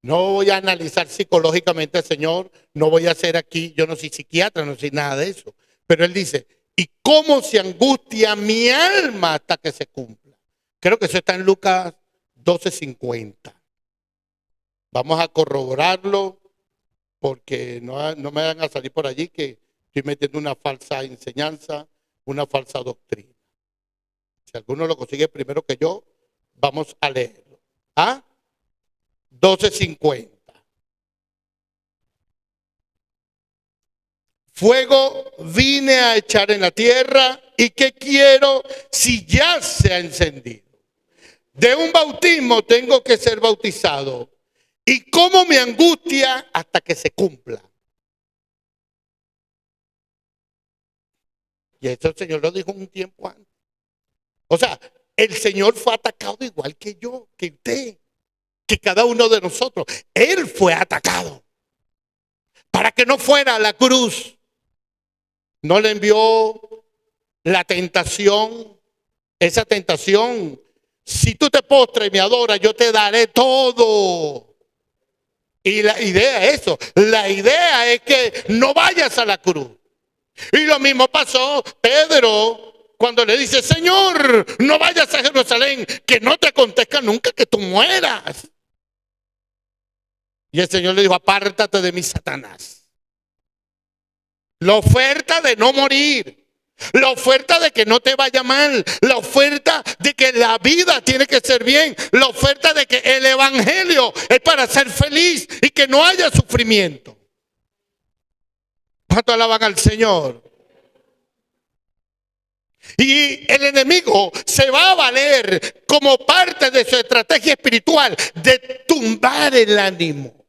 No voy a analizar psicológicamente al Señor, no voy a hacer aquí, yo no soy psiquiatra, no soy nada de eso. Pero Él dice: ¿y cómo se angustia mi alma hasta que se cumpla? Creo que eso está en Lucas 12:50. Vamos a corroborarlo porque no me van a salir por allí que estoy metiendo una falsa enseñanza, una falsa doctrina. Si alguno lo consigue primero que yo, vamos a leerlo. 12:50. Fuego vine a echar en la tierra, y ¿qué quiero si ya se ha encendido? De un bautismo tengo que ser bautizado, y cómo me angustia hasta que se cumpla. Y esto el Señor lo dijo un tiempo antes. O sea, el Señor fue atacado igual que yo, que usted, que cada uno de nosotros. Él fue atacado para que no fuera a la cruz. No le envió la tentación, esa tentación. Si tú te postras y me adoras, yo te daré todo. Y la idea es eso. La idea es que no vayas a la cruz. Y lo mismo pasó Pedro cuando le dice: Señor, no vayas a Jerusalén, que no te acontezca nunca que tú mueras. Y el Señor le dijo: apártate de mí, Satanás. La oferta de no morir, la oferta de que no te vaya mal, la oferta de que la vida tiene que ser bien, la oferta de que el evangelio es para ser feliz y que no haya sufrimiento. ¿Cuánto alaban al Señor? Y el enemigo se va a valer como parte de su estrategia espiritual de tumbar el ánimo.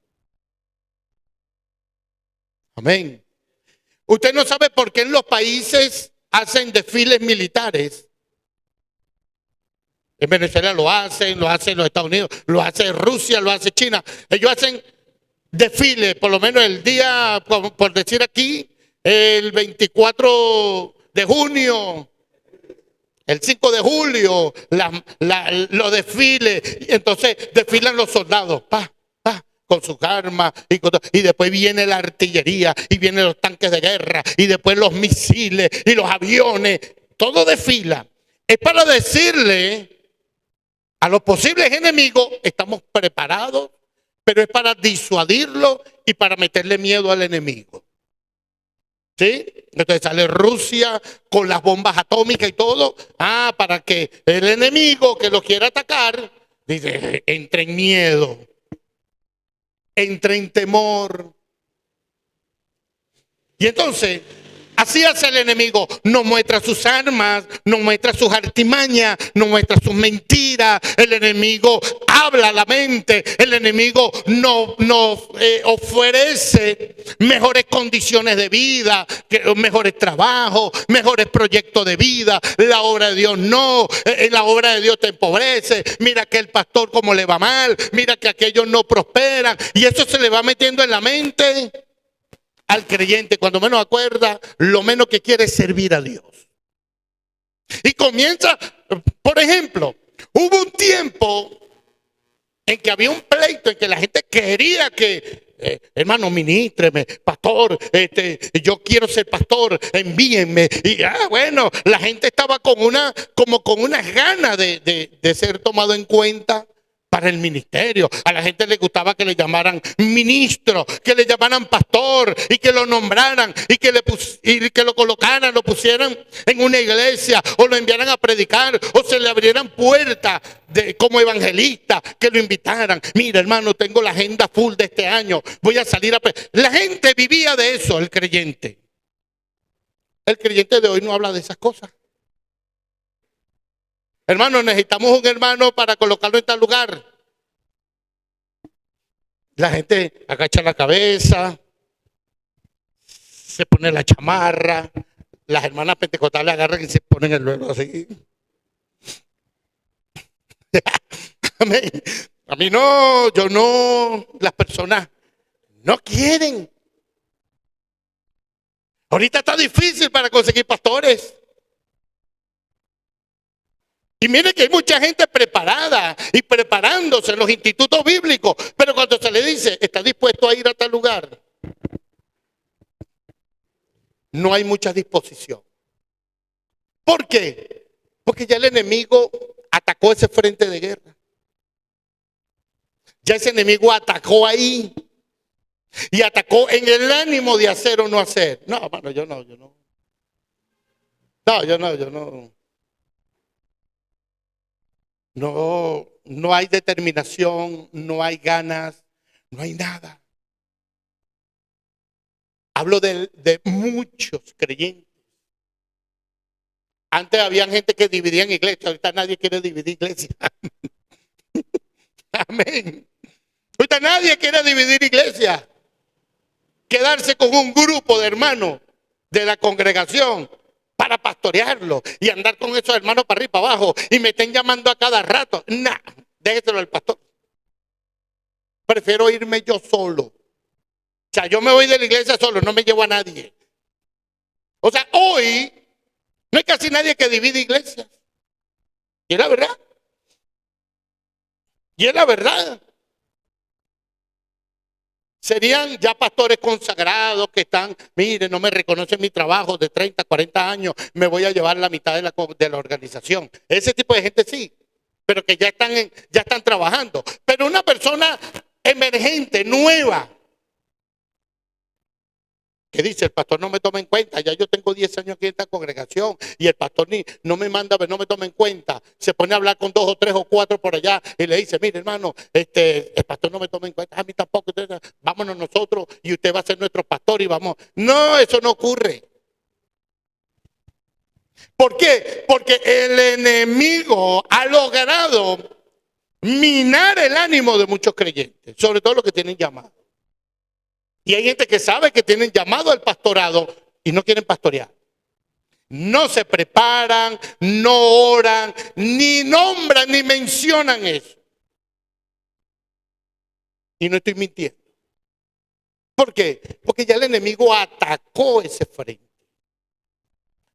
Amén. Usted no sabe por qué en los países hacen desfiles militares. En Venezuela lo hacen los Estados Unidos, lo hace Rusia, lo hace China. Ellos hacen desfile, por lo menos el día, por decir aquí, el 24 de junio, el 5 de julio, los desfiles. Y entonces desfilan los soldados, con sus armas, y después viene la artillería, y vienen los tanques de guerra, y después los misiles, y los aviones, todo desfila. Es para decirle a los posibles enemigos, estamos preparados, pero es para disuadirlo y para meterle miedo al enemigo. ¿Sí? Entonces sale Rusia con las bombas atómicas y todo, para que el enemigo que lo quiera atacar, dice, entre en miedo, entre en temor. Y entonces, así hace el enemigo, nos muestra sus armas, nos muestra sus artimañas, nos muestra sus mentiras. El enemigo habla a la mente, el enemigo nos ofrece mejores condiciones de vida, mejores trabajos, mejores proyectos de vida. La obra de Dios no, la obra de Dios te empobrece. Mira que el pastor como le va mal, mira que aquellos no prosperan. Y eso se le va metiendo en la mente al creyente. Cuando menos acuerda, lo menos que quiere es servir a Dios. Y comienza, por ejemplo, hubo un tiempo en que había un pleito, en que la gente quería que, hermano, ministreme, pastor, yo quiero ser pastor, envíenme. Y bueno, la gente estaba como con unas ganas de ser tomado en cuenta para el ministerio. A la gente le gustaba que le llamaran ministro, que le llamaran pastor y que lo nombraran y que lo colocaran, lo pusieran en una iglesia o lo enviaran a predicar o se le abrieran puertas como evangelista, que lo invitaran. Mira, hermano, tengo la agenda full de este año, voy a salir a La gente vivía de eso, el creyente. El creyente de hoy no habla de esas cosas. Hermano, necesitamos un hermano para colocarlo en tal lugar. La gente agacha la cabeza, se pone la chamarra, las hermanas pentecostales agarran y se ponen el velo así. Amén. A mí no, yo no, las personas no quieren. Ahorita está difícil para conseguir pastores. Y mire que hay mucha gente preparada y preparándose en los institutos bíblicos, pero cuando se le dice, ¿está dispuesto a ir a tal lugar? No hay mucha disposición. ¿Por qué? Porque ya el enemigo atacó ese frente de guerra. Ya ese enemigo atacó ahí. Y atacó en el ánimo de hacer o no hacer. No, hermano, yo no. No hay determinación, no hay ganas, no hay nada. Hablo de muchos creyentes. Antes había gente que dividía en iglesias, ahorita nadie quiere dividir iglesia. Amén. Ahorita nadie quiere dividir iglesia. Quedarse con un grupo de hermanos de la congregación para pastorearlo y andar con esos hermanos para arriba y para abajo y me estén llamando a cada rato. Nah, déjeselo al pastor. Prefiero irme yo solo. O sea, yo me voy de la iglesia solo, no me llevo a nadie. O sea, hoy no hay casi nadie que divide iglesias. Y es la verdad. Y es la verdad. Serían ya pastores consagrados que están, mire, no me reconocen mi trabajo de 30, 40 años, me voy a llevar la mitad de la organización. Ese tipo de gente sí, pero que ya están trabajando. Pero una persona emergente, nueva, que dice, el pastor no me toma en cuenta, ya yo tengo 10 años aquí en esta congregación y el pastor no me manda, no me toma en cuenta. Se pone a hablar con 2 o 3 o 4 por allá y le dice, mire hermano, el pastor no me toma en cuenta, a mí tampoco, vámonos nosotros y usted va a ser nuestro pastor y vamos. No, eso no ocurre. ¿Por qué? Porque el enemigo ha logrado minar el ánimo de muchos creyentes, sobre todo los que tienen llamado. Y hay gente que sabe que tienen llamado al pastorado y no quieren pastorear. No se preparan, no oran, ni nombran, ni mencionan eso. Y no estoy mintiendo. ¿Por qué? Porque ya el enemigo atacó ese frente.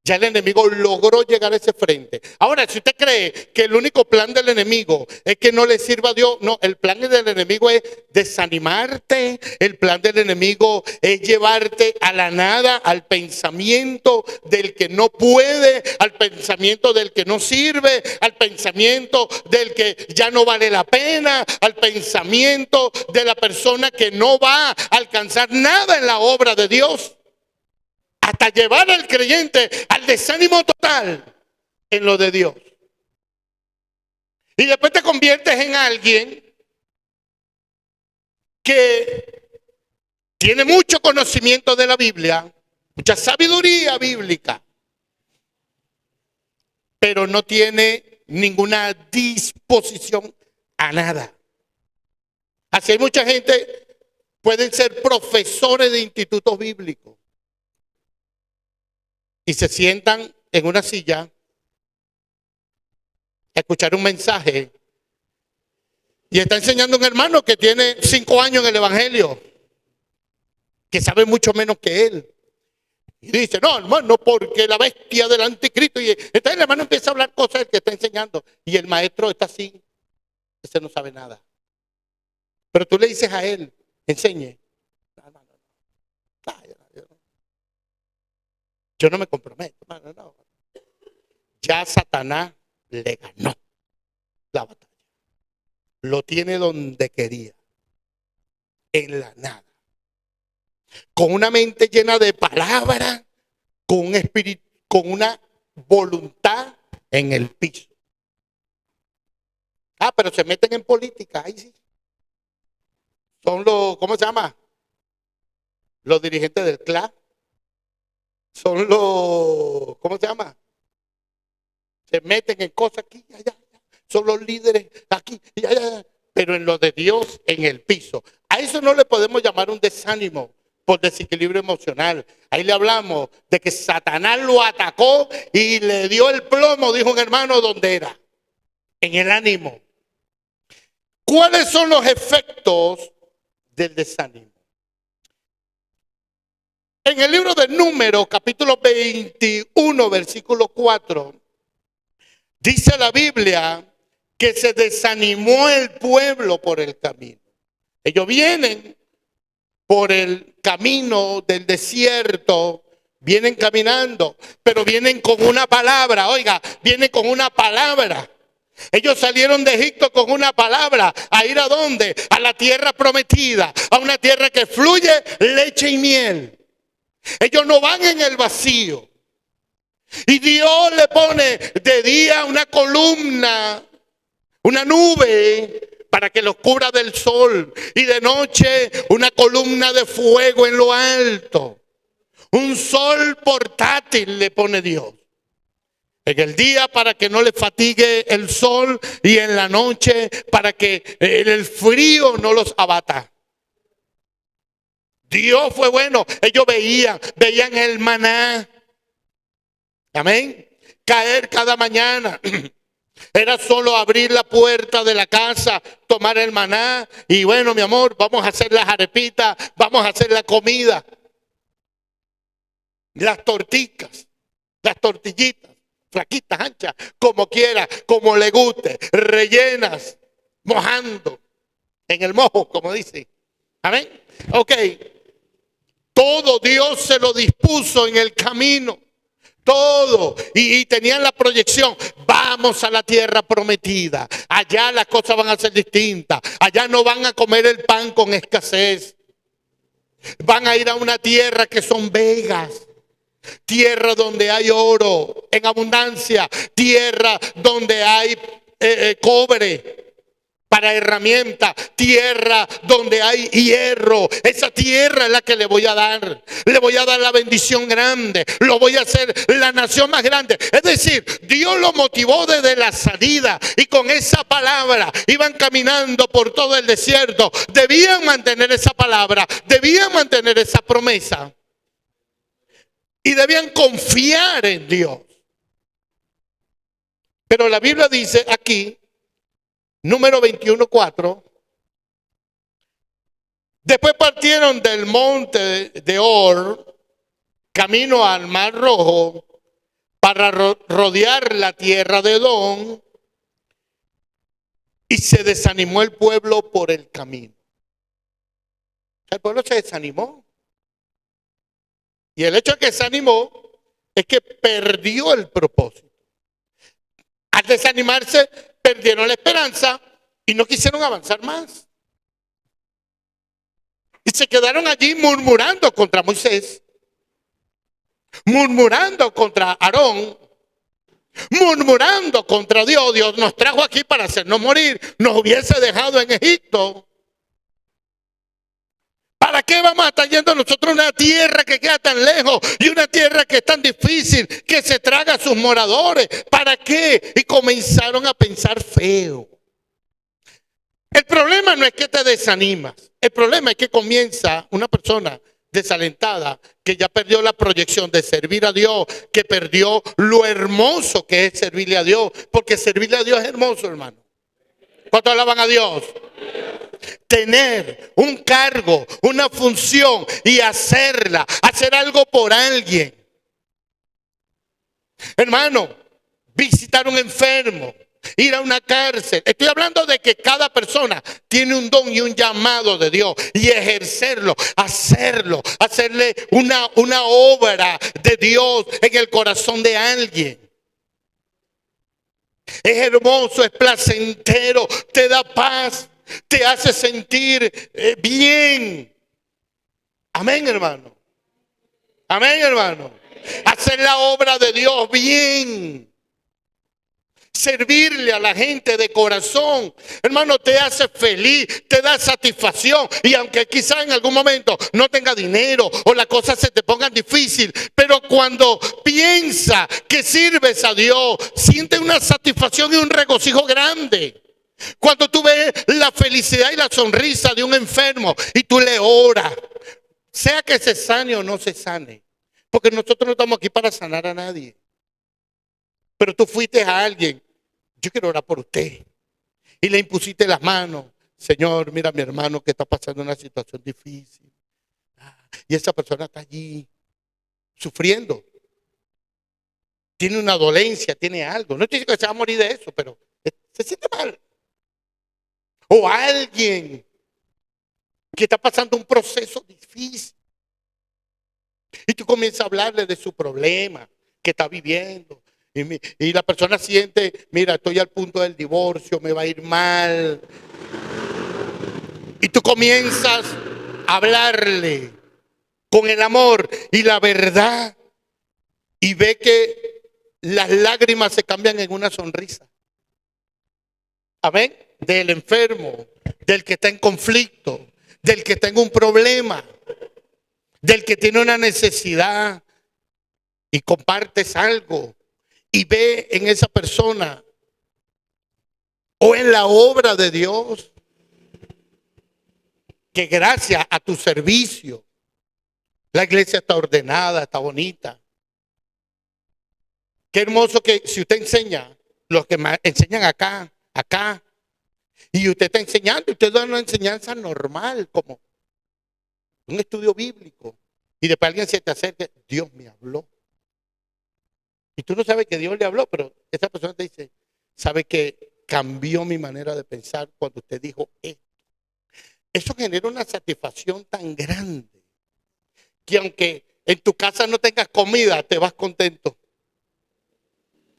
Ya el enemigo logró llegar a ese frente. Ahora, si usted cree que el único plan del enemigo es que no le sirva a Dios, no, el plan del enemigo es desanimarte. El plan del enemigo es llevarte a la nada, al pensamiento del que no puede, al pensamiento del que no sirve, al pensamiento del que ya no vale la pena, al pensamiento de la persona que no va a alcanzar nada en la obra de Dios. Hasta llevar al creyente al desánimo total en lo de Dios. Y después te conviertes en alguien que tiene mucho conocimiento de la Biblia, mucha sabiduría bíblica, pero no tiene ninguna disposición a nada. Así hay mucha gente, pueden ser profesores de institutos bíblicos. Y se sientan en una silla a escuchar un mensaje. Y está enseñando a un hermano que tiene 5 años en el evangelio, que sabe mucho menos que él. Y dice, no, hermano, porque la bestia del anticristo. Y entonces el hermano empieza a hablar cosas que está enseñando. Y el maestro está así. Ese no sabe nada. Pero tú le dices a él, enseñe. No. Yo no me comprometo, hermano, no. Ya Satanás le ganó la batalla. Lo tiene donde quería, en la nada. Con una mente llena de palabras, con un espíritu, con una voluntad en el piso. Pero se meten en política, ahí sí. Son los, ¿cómo se llama? Los dirigentes del CLA. Son los, ¿cómo se llama? Se meten en cosas aquí y allá. Son los líderes aquí y allá. Pero en lo de Dios, en el piso. A eso no le podemos llamar un desánimo por desequilibrio emocional. Ahí le hablamos de que Satanás lo atacó y le dio el plomo, dijo un hermano, ¿dónde era? En el ánimo. ¿Cuáles son los efectos del desánimo? En el libro de Números, capítulo 21, versículo 4, dice la Biblia que se desanimó el pueblo por el camino. Ellos vienen por el camino del desierto, vienen caminando, pero vienen con una palabra, oiga, vienen con una palabra. Ellos salieron de Egipto con una palabra, ¿a ir a dónde? A la tierra prometida, a una tierra que fluye leche y miel. Ellos no van en el vacío. Y Dios le pone de día una columna, una nube para que los cubra del sol. Y de noche una columna de fuego en lo alto. Un sol portátil le pone Dios. En el día para que no le fatigue el sol y en la noche para que el frío no los abata. Dios fue bueno. Ellos veían el maná. Amén. Caer cada mañana. Era solo abrir la puerta de la casa, tomar el maná y bueno, mi amor, vamos a hacer las arepitas, vamos a hacer la comida. Las torticas, las tortillitas, flaquitas, anchas, como quiera, como le guste, rellenas, mojando, en el mojo, como dice. Amén. Ok. Todo Dios se lo dispuso en el camino. Todo. Y tenían la proyección. Vamos a la tierra prometida. Allá las cosas van a ser distintas. Allá no van a comer el pan con escasez. Van a ir a una tierra que son vegas. Tierra donde hay oro en abundancia. Tierra donde hay cobre para herramientas, tierra donde hay hierro. Esa tierra es la que le voy a dar. Le voy a dar la bendición grande. Lo voy a hacer la nación más grande. Es decir, Dios lo motivó desde la salida. Y con esa palabra iban caminando por todo el desierto. Debían mantener esa palabra. Debían mantener esa promesa. y debían confiar en Dios. Pero la Biblia dice aquí, número 21:4, después partieron del monte de Hor, camino al Mar Rojo, para rodear la tierra de Edom, y se desanimó el pueblo por el camino. El pueblo se desanimó. Y el hecho de que se animó es que perdió el propósito. Al desanimarse, perdieron la esperanza y no quisieron avanzar más. Y se quedaron allí murmurando contra Moisés, murmurando contra Aarón, murmurando contra Dios. Dios nos trajo aquí para hacernos morir. Nos hubiese dejado en Egipto. ¿Para qué vamos a estar yendo nosotros a una tierra que queda tan lejos y una tierra que es tan difícil, que se traga a sus moradores? ¿Para qué? Y comenzaron a pensar feo. El problema no es que te desanimas. El problema es que comienza una persona desalentada, que ya perdió la proyección de servir a Dios, que perdió lo hermoso que es servirle a Dios, porque servirle a Dios es hermoso, hermano. ¿Cuántos alaban a Dios? Tener un cargo, una función y hacerla, hacer algo por alguien. Hermano, visitar a un enfermo, ir a una cárcel. Estoy hablando de que cada persona tiene un don y un llamado de Dios y ejercerlo, hacerlo, hacerle una obra de Dios en el corazón de alguien. Es hermoso, es placentero, te da paz, te hace sentir bien. Amén, hermano. Amén, hermano. Hacer la obra de Dios bien. Servirle a la gente de corazón, hermano, te hace feliz, te da satisfacción. Y aunque quizás en algún momento no tenga dinero o las cosas se te pongan difícil, pero cuando piensa que sirves a Dios, siente una satisfacción y un regocijo grande. Cuando tú ves la felicidad y la sonrisa de un enfermo y tú le oras, sea que se sane o no se sane, porque nosotros no estamos aquí para sanar a nadie. Pero tú fuiste a alguien, yo quiero orar por usted, y le impusiste las manos. Señor, mira a mi hermano que está pasando una situación difícil. Y esa persona está allí, sufriendo. Tiene una dolencia, tiene algo. No estoy diciendo que se va a morir de eso, pero se siente mal. O alguien que está pasando un proceso difícil. Y tú comienzas a hablarle de su problema que está viviendo. Y la persona siente, mira, estoy al punto del divorcio, me va a ir mal. Y tú comienzas a hablarle con el amor y la verdad. Y ve que las lágrimas se cambian en una sonrisa. Amén. Del enfermo, del que está en conflicto, del que está en un problema, del que tiene una necesidad. Y compartes algo. Y ve en esa persona o en la obra de Dios que gracias a tu servicio la iglesia está ordenada, está bonita. Qué hermoso que si usted enseña, los que enseñan acá, y usted está enseñando, usted da una enseñanza normal, como un estudio bíblico, y después alguien se te acerca, Dios me habló. Y tú no sabes que Dios le habló, pero esa persona te dice, ¿sabe que cambió mi manera de pensar cuando usted dijo esto? Eso genera una satisfacción tan grande que aunque en tu casa no tengas comida, te vas contento.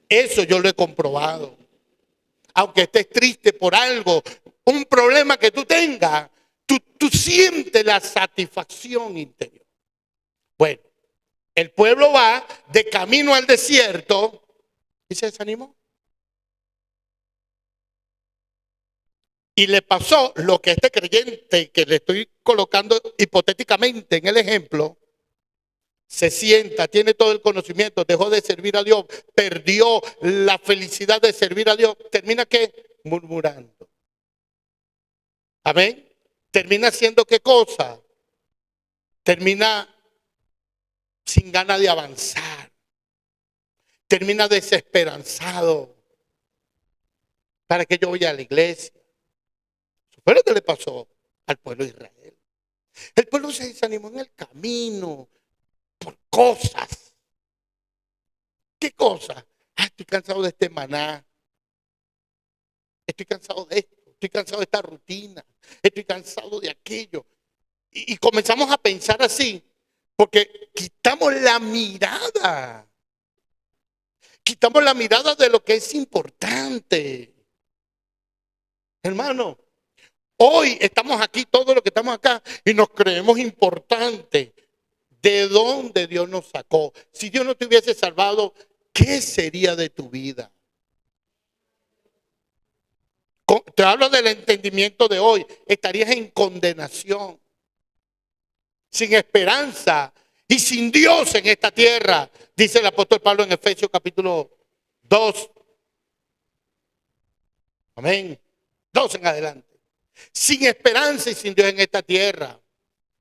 Eso yo lo he comprobado. Aunque estés triste por algo, un problema que tú tengas, tú sientes la satisfacción interior. Bueno. El pueblo va de camino al desierto y se desanimó. Y le pasó lo que este creyente que le estoy colocando hipotéticamente en el ejemplo, se sienta, tiene todo el conocimiento, dejó de servir a Dios, perdió la felicidad de servir a Dios, termina ¿qué? Murmurando. Amén. Termina haciendo ¿qué cosa? Termina sin ganas de avanzar. Termina desesperanzado. ¿Para qué yo voy a la iglesia? Eso fue lo que le pasó al pueblo de Israel. El pueblo se desanimó en el camino por cosas. ¿Qué cosas? Estoy cansado de este maná. Estoy cansado de esto. Estoy cansado de esta rutina. Estoy cansado de aquello. Y comenzamos a pensar así porque quitamos la mirada. Quitamos la mirada de lo que es importante. Hermano, hoy estamos aquí, todos los que estamos acá, y nos creemos importantes. ¿De dónde Dios nos sacó? Si Dios no te hubiese salvado, ¿qué sería de tu vida? Te hablo del entendimiento de hoy. Estarías en condenación, sin esperanza y sin Dios en esta tierra. Dice el apóstol Pablo en Efesios capítulo 2. Amén. 2 en adelante. Sin esperanza y sin Dios en esta tierra.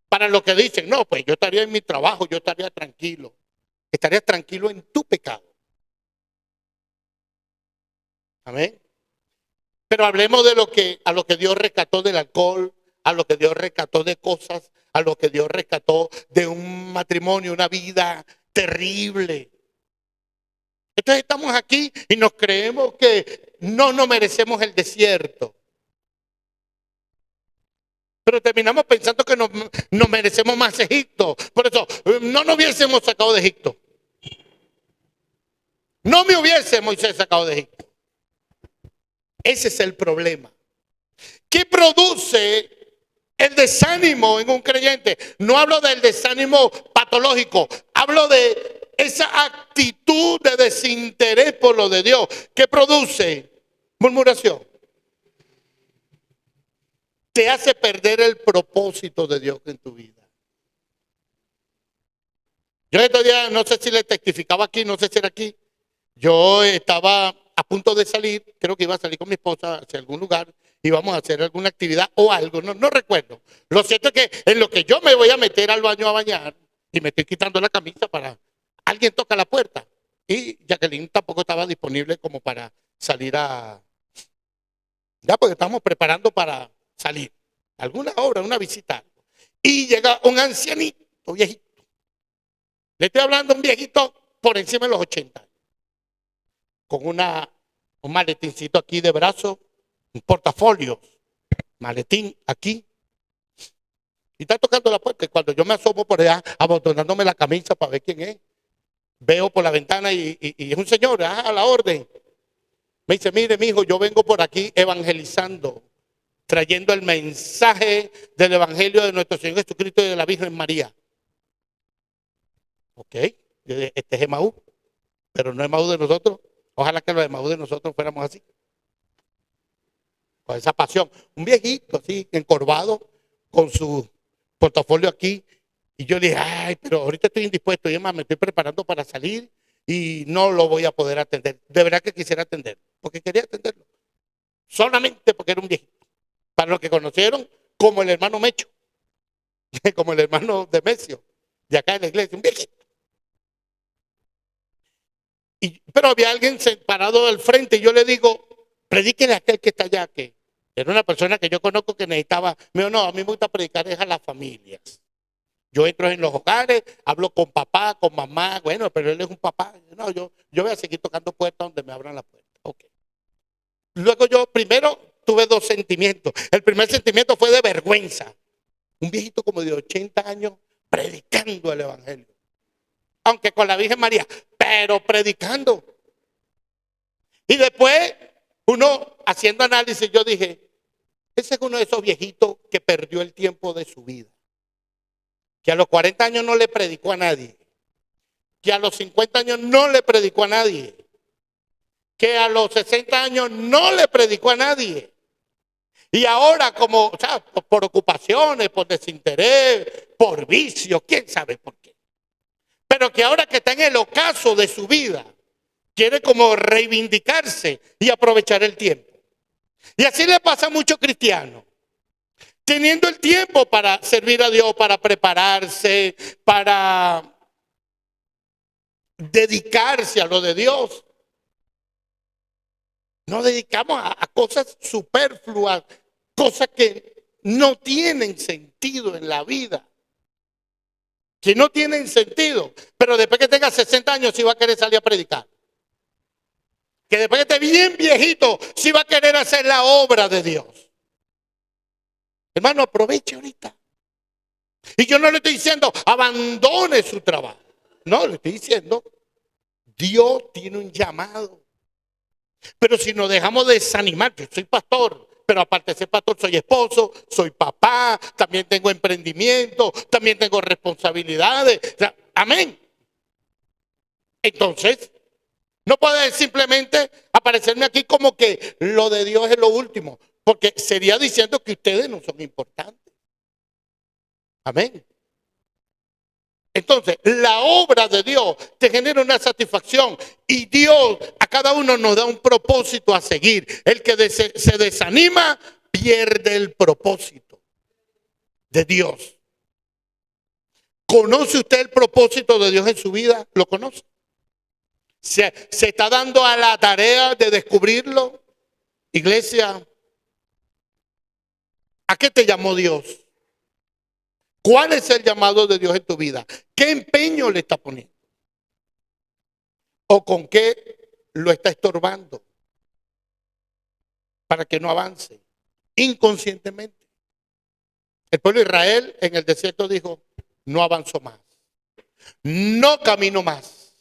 Para los que dicen, no, pues yo estaría en mi trabajo, yo estaría tranquilo. Estarías tranquilo en tu pecado. Amén. Pero hablemos de a lo que Dios rescató del alcohol, a lo que Dios rescató de cosas, a lo que Dios rescató de un matrimonio, una vida terrible. Entonces estamos aquí y nos creemos que no nos merecemos el desierto. Pero terminamos pensando que nos merecemos más Egipto. Por eso, no nos hubiésemos sacado de Egipto. No me hubiese Moisés sacado de Egipto. Ese es el problema. ¿Qué produce el desánimo en un creyente? No hablo del desánimo patológico. Hablo de esa actitud de desinterés por lo de Dios. ¿Qué produce? Murmuración. Te hace perder el propósito de Dios en tu vida. Yo estos días, no sé si le testificaba aquí, no sé si era aquí. Yo estaba a punto de salir, creo que iba a salir con mi esposa hacia algún lugar, íbamos a hacer alguna actividad o algo, no recuerdo. Lo cierto es que en lo que yo me voy a meter al baño a bañar y me estoy quitando la camisa para... Alguien toca la puerta y Jacqueline tampoco estaba disponible como para salir a... Ya porque estamos preparando para salir. Alguna obra, una visita. Y llega un ancianito, viejito. Le estoy hablando de un viejito por encima de los 80. Con un maletincito aquí de brazo, un portafolio, maletín aquí. Y está tocando la puerta. Y cuando yo me asomo por allá, abotonándome la camisa para ver quién es, veo por la ventana y es un señor, a la orden. Me dice, mire, mijo, yo vengo por aquí evangelizando, trayendo el mensaje del evangelio de nuestro Señor Jesucristo y de la Virgen María. Ok, este es Emaú, pero no es Emaú de nosotros. Ojalá que los Emaú de nosotros fuéramos así. Con esa pasión. Un viejito así, encorvado, con su portafolio aquí. Y yo dije, ay, pero ahorita estoy indispuesto. Y además me estoy preparando para salir y no lo voy a poder atender. De verdad que quisiera atender, porque quería atenderlo. Solamente porque era un viejito. Para los que conocieron, como el hermano Mecho, como el hermano de Mesio, de acá en la iglesia, un viejito. Pero había alguien parado al frente y yo le digo, predíquele a aquel que está allá, que era una persona que yo conozco que necesitaba. Me dijo, no, a mí me gusta predicar es a las familias. Yo entro en los hogares, hablo con papá, con mamá, bueno, pero él es un papá. No, yo voy a seguir tocando puertas donde me abran la puerta. Okay. Luego yo primero tuve dos sentimientos. El primer sentimiento fue de vergüenza. Un viejito como de 80 años predicando el evangelio. Aunque con la Virgen María, pero predicando. Y después, uno haciendo análisis, yo dije, ese es uno de esos viejitos que perdió el tiempo de su vida. Que a los 40 años no le predicó a nadie. Que a los 50 años no le predicó a nadie. Que a los 60 años no le predicó a nadie. Y ahora como, o sea, por ocupaciones, por desinterés, por vicios, quién sabe por qué. Pero que ahora que está en el ocaso de su vida, quiere como reivindicarse y aprovechar el tiempo. Y así le pasa a muchos cristianos. Teniendo el tiempo para servir a Dios, para prepararse, para dedicarse a lo de Dios. Nos dedicamos a cosas superfluas, cosas que no tienen sentido en la vida. Que no tienen sentido. Pero después que tenga 60 años sí va a querer salir a predicar. Que después que esté bien viejito sí va a querer hacer la obra de Dios. Hermano, aproveche ahorita. Y yo no le estoy diciendo abandone su trabajo. No, le estoy diciendo Dios tiene un llamado. Pero si nos dejamos desanimar, yo soy pastor, pero aparte de ser pastor soy esposo, soy papá, también tengo emprendimiento, también tengo responsabilidades. O sea, amén. Entonces, no puede simplemente aparecerme aquí como que lo de Dios es lo último, porque sería diciendo que ustedes no son importantes. Amén. Entonces, la obra de Dios te genera una satisfacción y Dios a cada uno nos da un propósito a seguir. El que se desanima pierde el propósito de Dios. ¿Conoce usted el propósito de Dios en su vida? ¿Lo conoce? ¿Se está dando a la tarea de descubrirlo? Iglesia, ¿a qué te llamó Dios? ¿Cuál es el llamado de Dios en tu vida? ¿Qué empeño le está poniendo? ¿O con qué lo está estorbando para que no avance inconscientemente? El pueblo de Israel en el desierto dijo, no avanzo más, no camino más.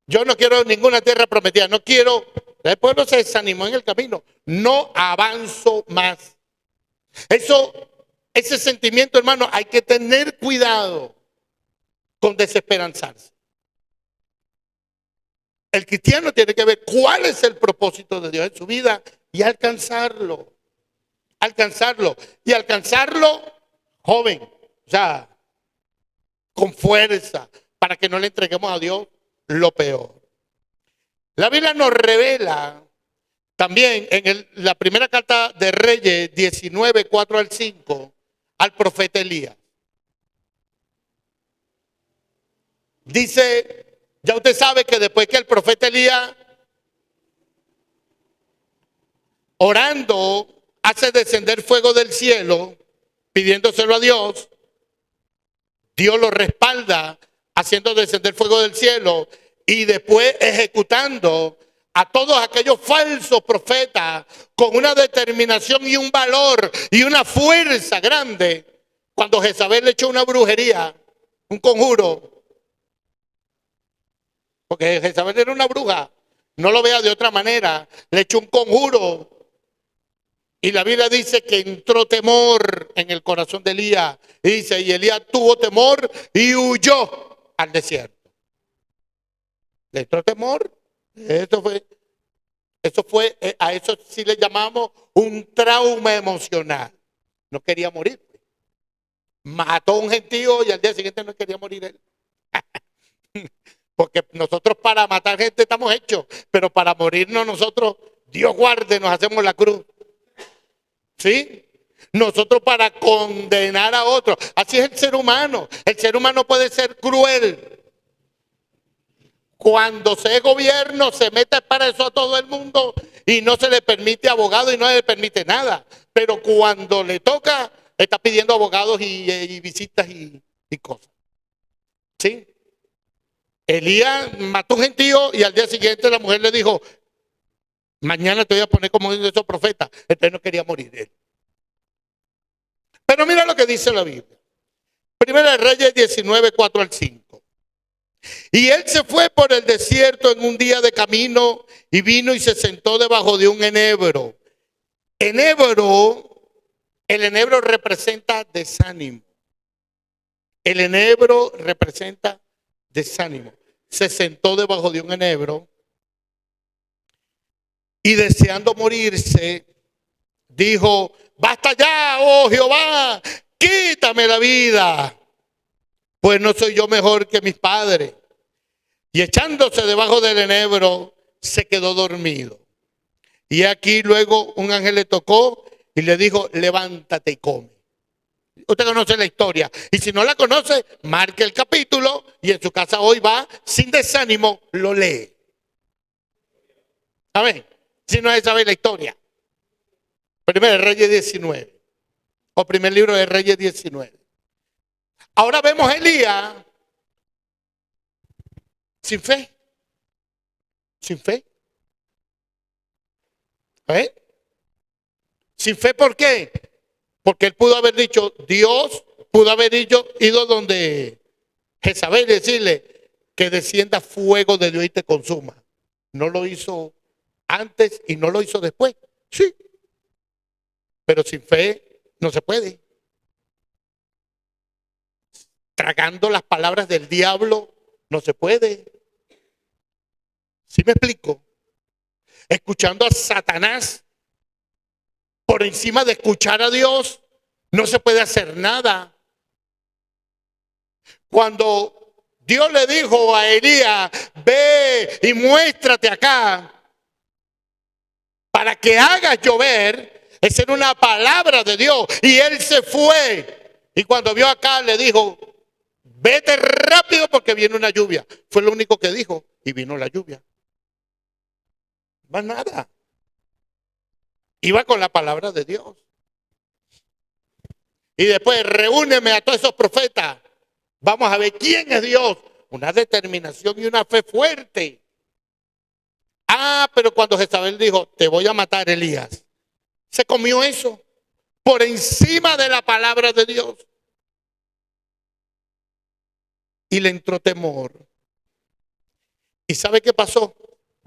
Yo no quiero ninguna tierra prometida, no quiero. El pueblo se desanimó en el camino, no avanzo más. Ese sentimiento, hermano, hay que tener cuidado con desesperanzarse. El cristiano tiene que ver cuál es el propósito de Dios en su vida y alcanzarlo. Alcanzarlo. Y alcanzarlo joven, o sea, con fuerza, para que no le entreguemos a Dios lo peor. La Biblia nos revela también en la primera carta de Reyes 19, 4 al 5, al profeta Elías. Dice, ya usted sabe que después que el profeta Elías, orando, hace descender fuego del cielo, pidiéndoselo a Dios, Dios lo respalda, haciendo descender fuego del cielo, y después ejecutando a todos aquellos falsos profetas con una determinación y un valor y una fuerza grande. Cuando Jezabel le echó una brujería, un conjuro, porque Jezabel era una bruja, no lo vea de otra manera, le echó un conjuro. Y la Biblia dice que entró temor en el corazón de Elías. Y dice, y Elías tuvo temor y huyó al desierto. Le entró temor. A eso sí le llamamos un trauma emocional. No quería morir. Mató a un gentío y al día siguiente no quería morir él. Porque nosotros para matar gente estamos hechos, pero para morirnos nosotros, Dios guarde, nos hacemos la cruz. ¿Sí? Nosotros para condenar a otros. Así es el ser humano. El ser humano puede ser cruel. Cuando se es gobierno, se mete para eso a todo el mundo y no se le permite abogado y no le permite nada. Pero cuando le toca, está pidiendo abogados y visitas y cosas. ¿Sí? Elías mató un gentío y al día siguiente la mujer le dijo, mañana te voy a poner como uno de esos profetas. Entonces no quería morir él. Pero mira lo que dice la Biblia. Primera de Reyes 19, 4 al 5. Y él se fue por el desierto en un día de camino y vino y se sentó debajo de un enebro. El enebro representa desánimo. El enebro representa desánimo. Se sentó debajo de un enebro y deseando morirse, dijo, basta ya, oh Jehová, quítame la vida, pues no soy yo mejor que mis padres. Y echándose debajo del enebro, se quedó dormido. Y aquí luego un ángel le tocó y le dijo, levántate y come. Usted conoce la historia. Y si no la conoce, marque el capítulo y en su casa hoy va, sin desánimo, lo lee. A ver, si no sabe la historia. Primero Reyes 19. O primer libro de Reyes 19. Ahora vemos a Elías sin fe. Sin fe. ¿Eh? Sin fe, ¿por qué? Porque él pudo haber dicho, Dios pudo haber ido donde Jezabel y decirle que descienda fuego de Dios y te consuma. No lo hizo antes y no lo hizo después. Sí. Pero sin fe no se puede. Tragando las palabras del diablo no se puede. ¿Sí me explico? Escuchando a Satanás por encima de escuchar a Dios, no se puede hacer nada. Cuando Dios le dijo a Elías, ve y muéstrate acá para que hagas llover, esa era una palabra de Dios. Y él se fue. Y cuando vio acá le dijo, vete rápido porque viene una lluvia. Fue lo único que dijo y vino la lluvia. Más nada. Iba con la palabra de Dios. Y después, reúneme a todos esos profetas. Vamos a ver quién es Dios. Una determinación y una fe fuerte. Pero cuando Jezabel dijo, te voy a matar, Elías, se comió eso por encima de la palabra de Dios. Y le entró temor. ¿Y sabe qué pasó?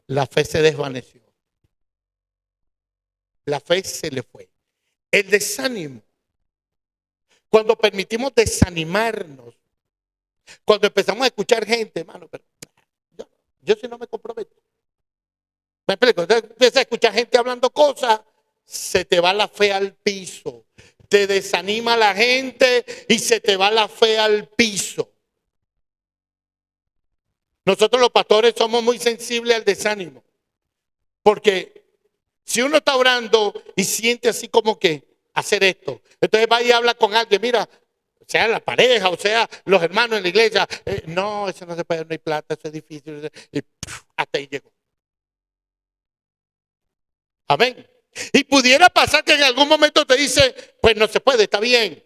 La fe se desvaneció. La fe se le fue. El desánimo. Cuando permitimos desanimarnos. Cuando empezamos a escuchar gente, hermano, pero yo si no me comprometo. ¿Me explico? Entonces empiezas a escuchar gente hablando cosas, se te va la fe al piso. Te desanima la gente y se te va la fe al piso. Nosotros los pastores somos muy sensibles al desánimo. Porque si uno está orando y siente así como que hacer esto, entonces va y habla con alguien, mira, sea la pareja, o sea los hermanos en la iglesia, no, eso no se puede, no hay plata, eso es difícil, y hasta ahí llegó. Amén. Y pudiera pasar que en algún momento te dice, pues no se puede, está bien.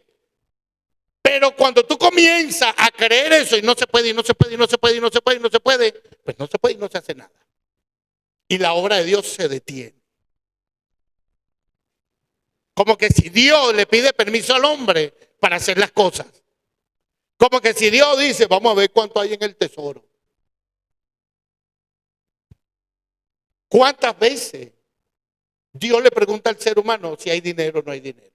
Pero cuando tú comienzas a creer eso y no se puede, y no se puede, y no se puede, y no se puede, y no se puede, pues no se puede y no se hace nada. Y la obra de Dios se detiene. Como que si Dios le pide permiso al hombre para hacer las cosas. Como que si Dios dice, vamos a ver cuánto hay en el tesoro. ¿Cuántas veces Dios le pregunta al ser humano si hay dinero o no hay dinero?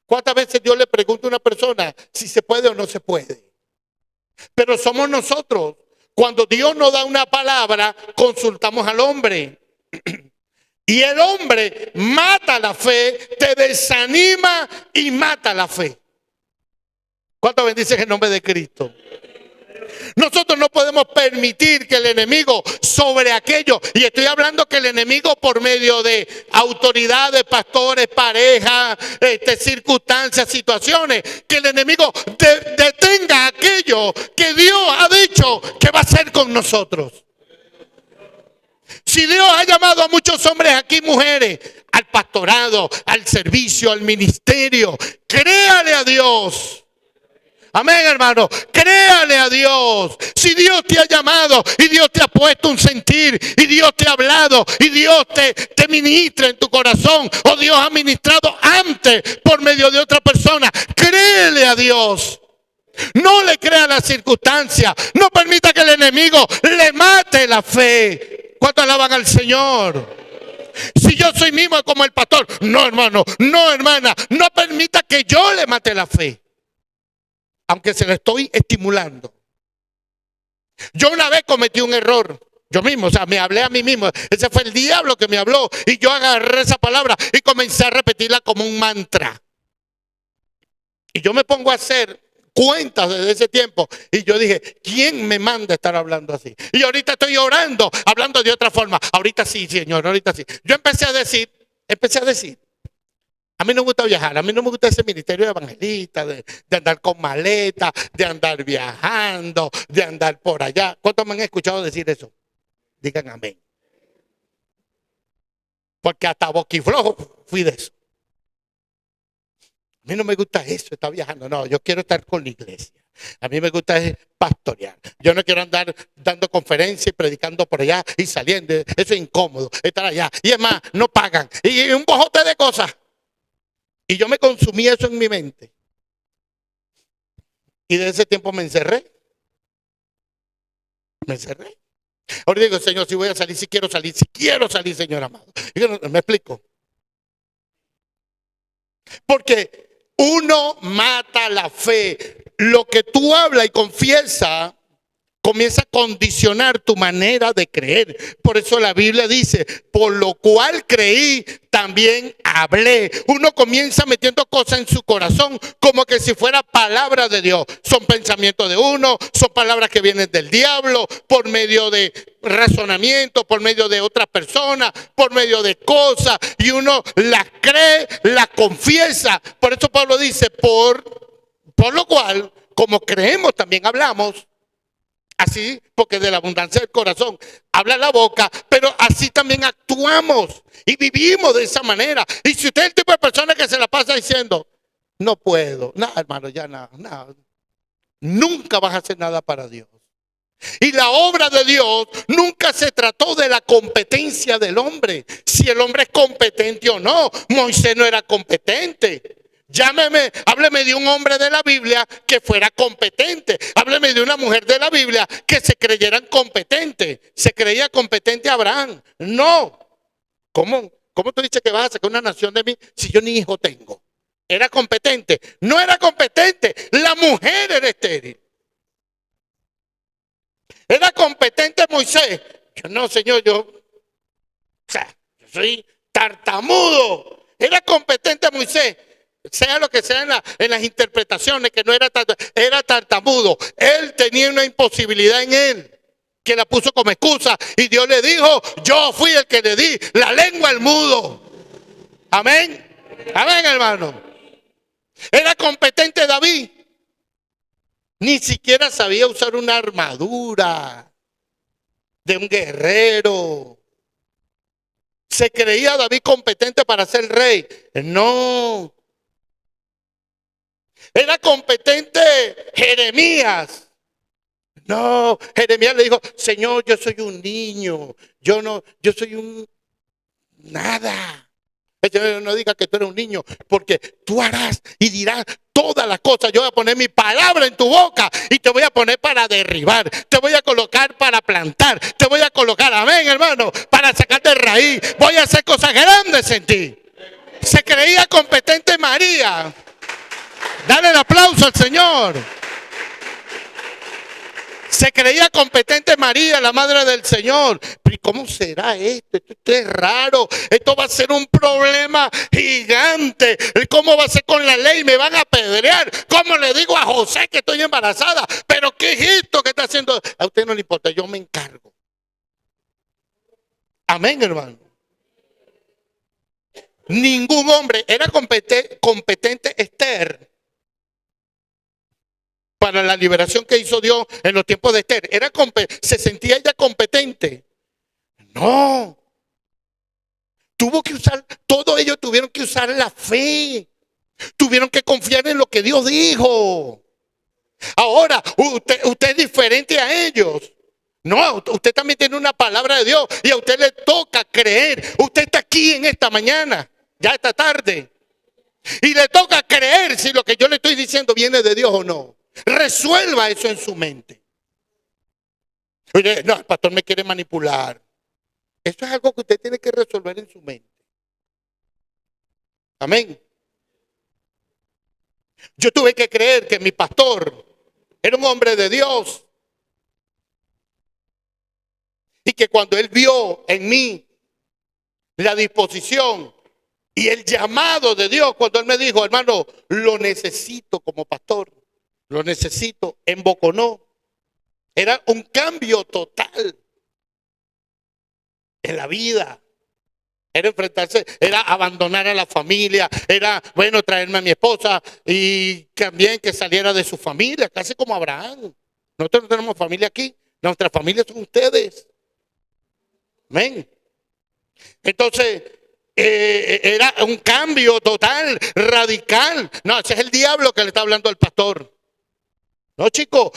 ¿Cuántas veces Dios le pregunta a una persona si se puede o no se puede? Pero somos nosotros. Cuando Dios nos da una palabra, consultamos al hombre. Y el hombre mata la fe, te desanima y mata la fe. ¿Cuánto bendicen el nombre de Cristo? Nosotros no podemos permitir que el enemigo sobre aquello, y estoy hablando que el enemigo por medio de autoridades, pastores, parejas, circunstancias, situaciones, que el enemigo detenga aquello que Dios ha dicho que va a hacer con nosotros. Si Dios ha llamado a muchos hombres aquí, mujeres, al pastorado, al servicio, al ministerio, créale a Dios. Amén, hermano. Créale a Dios. Si Dios te ha llamado y Dios te ha puesto un sentir y Dios te ha hablado y Dios te ministra en tu corazón o Dios ha ministrado antes por medio de otra persona, créele a Dios. No le crea a las circunstancias. No permita que el enemigo le mate la fe. ¿Cuánto alaban al Señor? Si yo soy mismo como el pastor, no, hermano, no, hermana, no permita que yo le mate la fe. Aunque se lo estoy estimulando. Yo una vez cometí un error. Yo mismo, o sea, me hablé a mí mismo. Ese fue el diablo que me habló. Y yo agarré esa palabra y comencé a repetirla como un mantra. Y yo me pongo a hacer cuentas desde ese tiempo. Y yo dije, ¿quién me manda a estar hablando así? Y ahorita estoy orando, hablando de otra forma. Ahorita sí, Señor, ahorita sí. Yo empecé a decir, a mí no me gusta viajar, a mí no me gusta ese ministerio de evangelista, de andar con maleta, de andar viajando, de andar por allá. ¿Cuántos me han escuchado decir eso? Digan amén. Porque hasta boquiflojo fui de eso. A mí no me gusta eso, estar viajando. No, yo quiero estar con la iglesia. A mí me gusta es pastorear. Yo no quiero andar dando conferencias y predicando por allá y saliendo. Eso es incómodo, estar allá. Y es más, no pagan. Y un bojote de cosas. Y yo me consumí eso en mi mente. Y de ese tiempo me encerré. Me encerré. Ahora digo, Señor, si voy a salir, si quiero salir, Señor amado. ¿Me explico? Porque uno mata la fe. Lo que tú hablas y confiesas comienza a condicionar tu manera de creer. Por eso la Biblia dice, por lo cual creí, también hablé. Uno comienza metiendo cosas en su corazón como que si fuera palabra de Dios. Son pensamientos de uno, son palabras que vienen del diablo, por medio de razonamiento, por medio de otra persona, por medio de cosas. Y uno las cree, las confiesa. Por eso Pablo dice, por lo cual, como creemos, también hablamos. Así, porque de la abundancia del corazón habla la boca, pero así también actuamos y vivimos de esa manera. Y si usted es el tipo de persona que se la pasa diciendo, no puedo, nada, hermano, ya nada, nunca vas a hacer nada para Dios. Y la obra de Dios nunca se trató de la competencia del hombre, si el hombre es competente o no. Moisés no era competente. Hábleme de un hombre de la Biblia que fuera competente. Hábleme de una mujer de la Biblia que se creyeran competente. ¿Se creía competente Abraham? No. ¿Cómo tú dices que vas a sacar una nación de mí si yo ni hijo tengo? ¿Era competente? No era competente. La mujer era estéril. ¿Era competente Moisés? Yo no, Señor, yo soy tartamudo. ¿Era competente Moisés? Sea lo que sea en las interpretaciones, que no era tartamudo. Él tenía una imposibilidad en él, que la puso como excusa. Y Dios le dijo, yo fui el que le di la lengua al mudo. Amén. Amén, hermano. Era competente David. Ni siquiera sabía usar una armadura de un guerrero. ¿Se creía David competente para ser rey? No. ¿Era competente Jeremías? No, Jeremías le dijo, Señor, yo soy un niño, yo soy un nada. El Señor no diga que tú eres un niño, porque tú harás y dirás todas las cosas. Yo voy a poner mi palabra en tu boca y te voy a poner para derribar, te voy a colocar para plantar, te voy a colocar, amén, hermano, para sacarte raíz. Voy a hacer cosas grandes en ti. Se creía competente María. Dale el aplauso al Señor. Se creía competente María, la madre del Señor. Pero ¿cómo será esto? Esto es raro. Esto va a ser un problema gigante. ¿Cómo va a ser con la ley? Me van a apedrear. ¿Cómo le digo a José que estoy embarazada? Pero ¿qué es esto que está haciendo? A usted no le importa, yo me encargo. Amén, hermano. Ningún hombre era competente Esther. Para la liberación que hizo Dios en los tiempos de Esther. ¿Se sentía ella competente? No. Tuvo que usar, todos ellos tuvieron que usar la fe. Tuvieron que confiar en lo que Dios dijo. Ahora, usted es diferente a ellos. No, usted también tiene una palabra de Dios y a usted le toca creer. Usted está aquí en esta mañana, ya esta tarde. Y le toca creer si lo que yo le estoy diciendo viene de Dios o no. Resuelva eso en su mente. Oye, no, el pastor me quiere manipular. Eso es algo que usted tiene que resolver en su mente. Amén. Yo tuve que creer que mi pastor era un hombre de Dios. Y que cuando él vio en mí la disposición y el llamado de Dios, cuando él me dijo, hermano, lo necesito como pastor. Lo necesito en Boconó. Era un cambio total en la vida, Era enfrentarse, era abandonar a la familia, era, bueno, traerme a mi esposa y también que saliera de su familia, casi como Abraham. Nosotros no tenemos familia aquí, nuestra familia son ustedes. Amén. Entonces, era un cambio total, radical. No, ese es el diablo que le está hablando al pastor. No, chicos,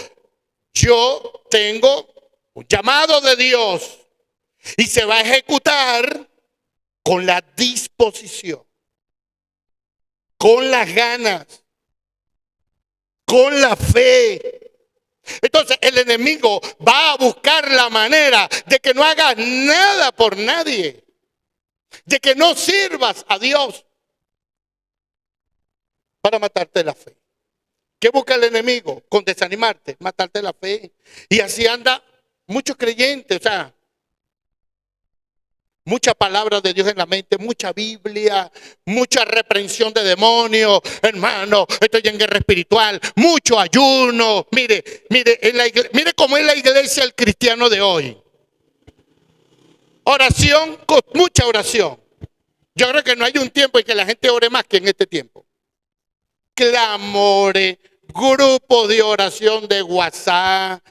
yo tengo un llamado de Dios y se va a ejecutar con la disposición, con las ganas, con la fe. Entonces el enemigo va a buscar la manera de que no hagas nada por nadie, de que no sirvas a Dios, para matarte la fe. ¿Qué busca el enemigo? Con desanimarte, matarte la fe. Y así anda muchos creyentes, o sea, mucha palabra de Dios en la mente, mucha Biblia, mucha reprensión de demonios, hermano, estoy en guerra espiritual, mucho ayuno. Mire, mire cómo es la iglesia el cristiano de hoy. Oración, con mucha oración. Yo creo que no hay un tiempo en que la gente ore más que en este tiempo. Clamores, grupos de oración de WhatsApp,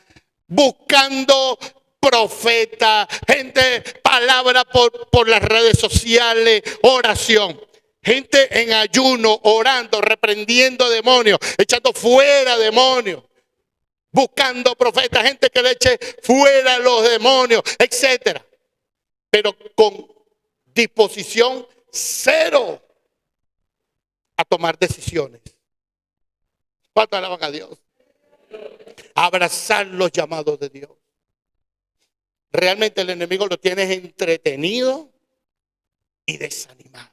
buscando profetas, gente, palabra por las redes sociales, oración. Gente en ayuno, orando, reprendiendo demonios, echando fuera demonios, buscando profetas, gente que le eche fuera los demonios, etcétera. Pero con disposición cero a tomar decisiones. ¿Cuánto alaban a Dios? Abrazar los llamados de Dios. Realmente el enemigo lo tienes entretenido y desanimado.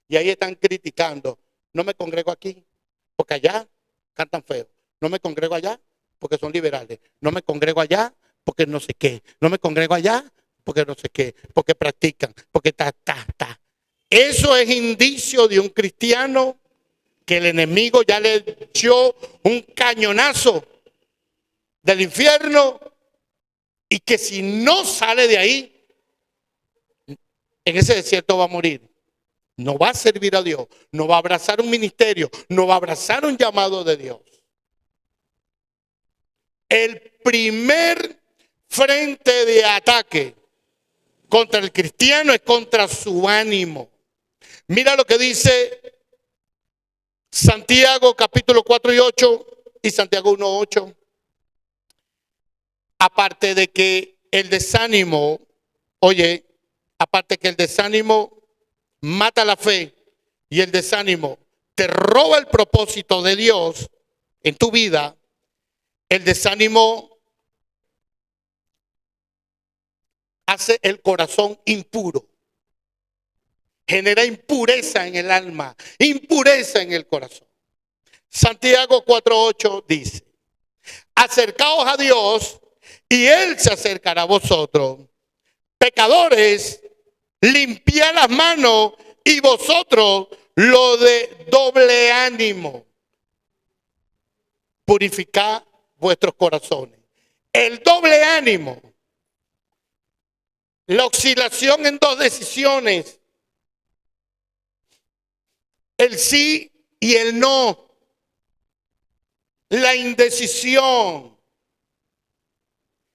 Y ahí están criticando. No me congrego aquí porque allá cantan feo. No me congrego allá porque son liberales. No me congrego allá porque no sé qué. No me congrego allá porque no sé qué. Porque practican. Porque ta. Eso es indicio de un cristiano que el enemigo ya le echó un cañonazo del infierno y que si no sale de ahí, en ese desierto va a morir. No va a servir a Dios, no va a abrazar un ministerio, no va a abrazar un llamado de Dios. El primer frente de ataque contra el cristiano es contra su ánimo. Mira lo que dice Santiago capítulo 4 y 8 y Santiago 1, 8. Aparte de que el desánimo, oye, aparte que el desánimo mata la fe y el desánimo te roba el propósito de Dios en tu vida, el desánimo hace el corazón impuro. Genera impureza en el alma, impureza en el corazón. Santiago 4:8 dice: acercaos a Dios y Él se acercará a vosotros. Pecadores, limpiad las manos y vosotros lo de doble ánimo. Purificad vuestros corazones. El doble ánimo, la oscilación en dos decisiones, el sí y el no, la indecisión.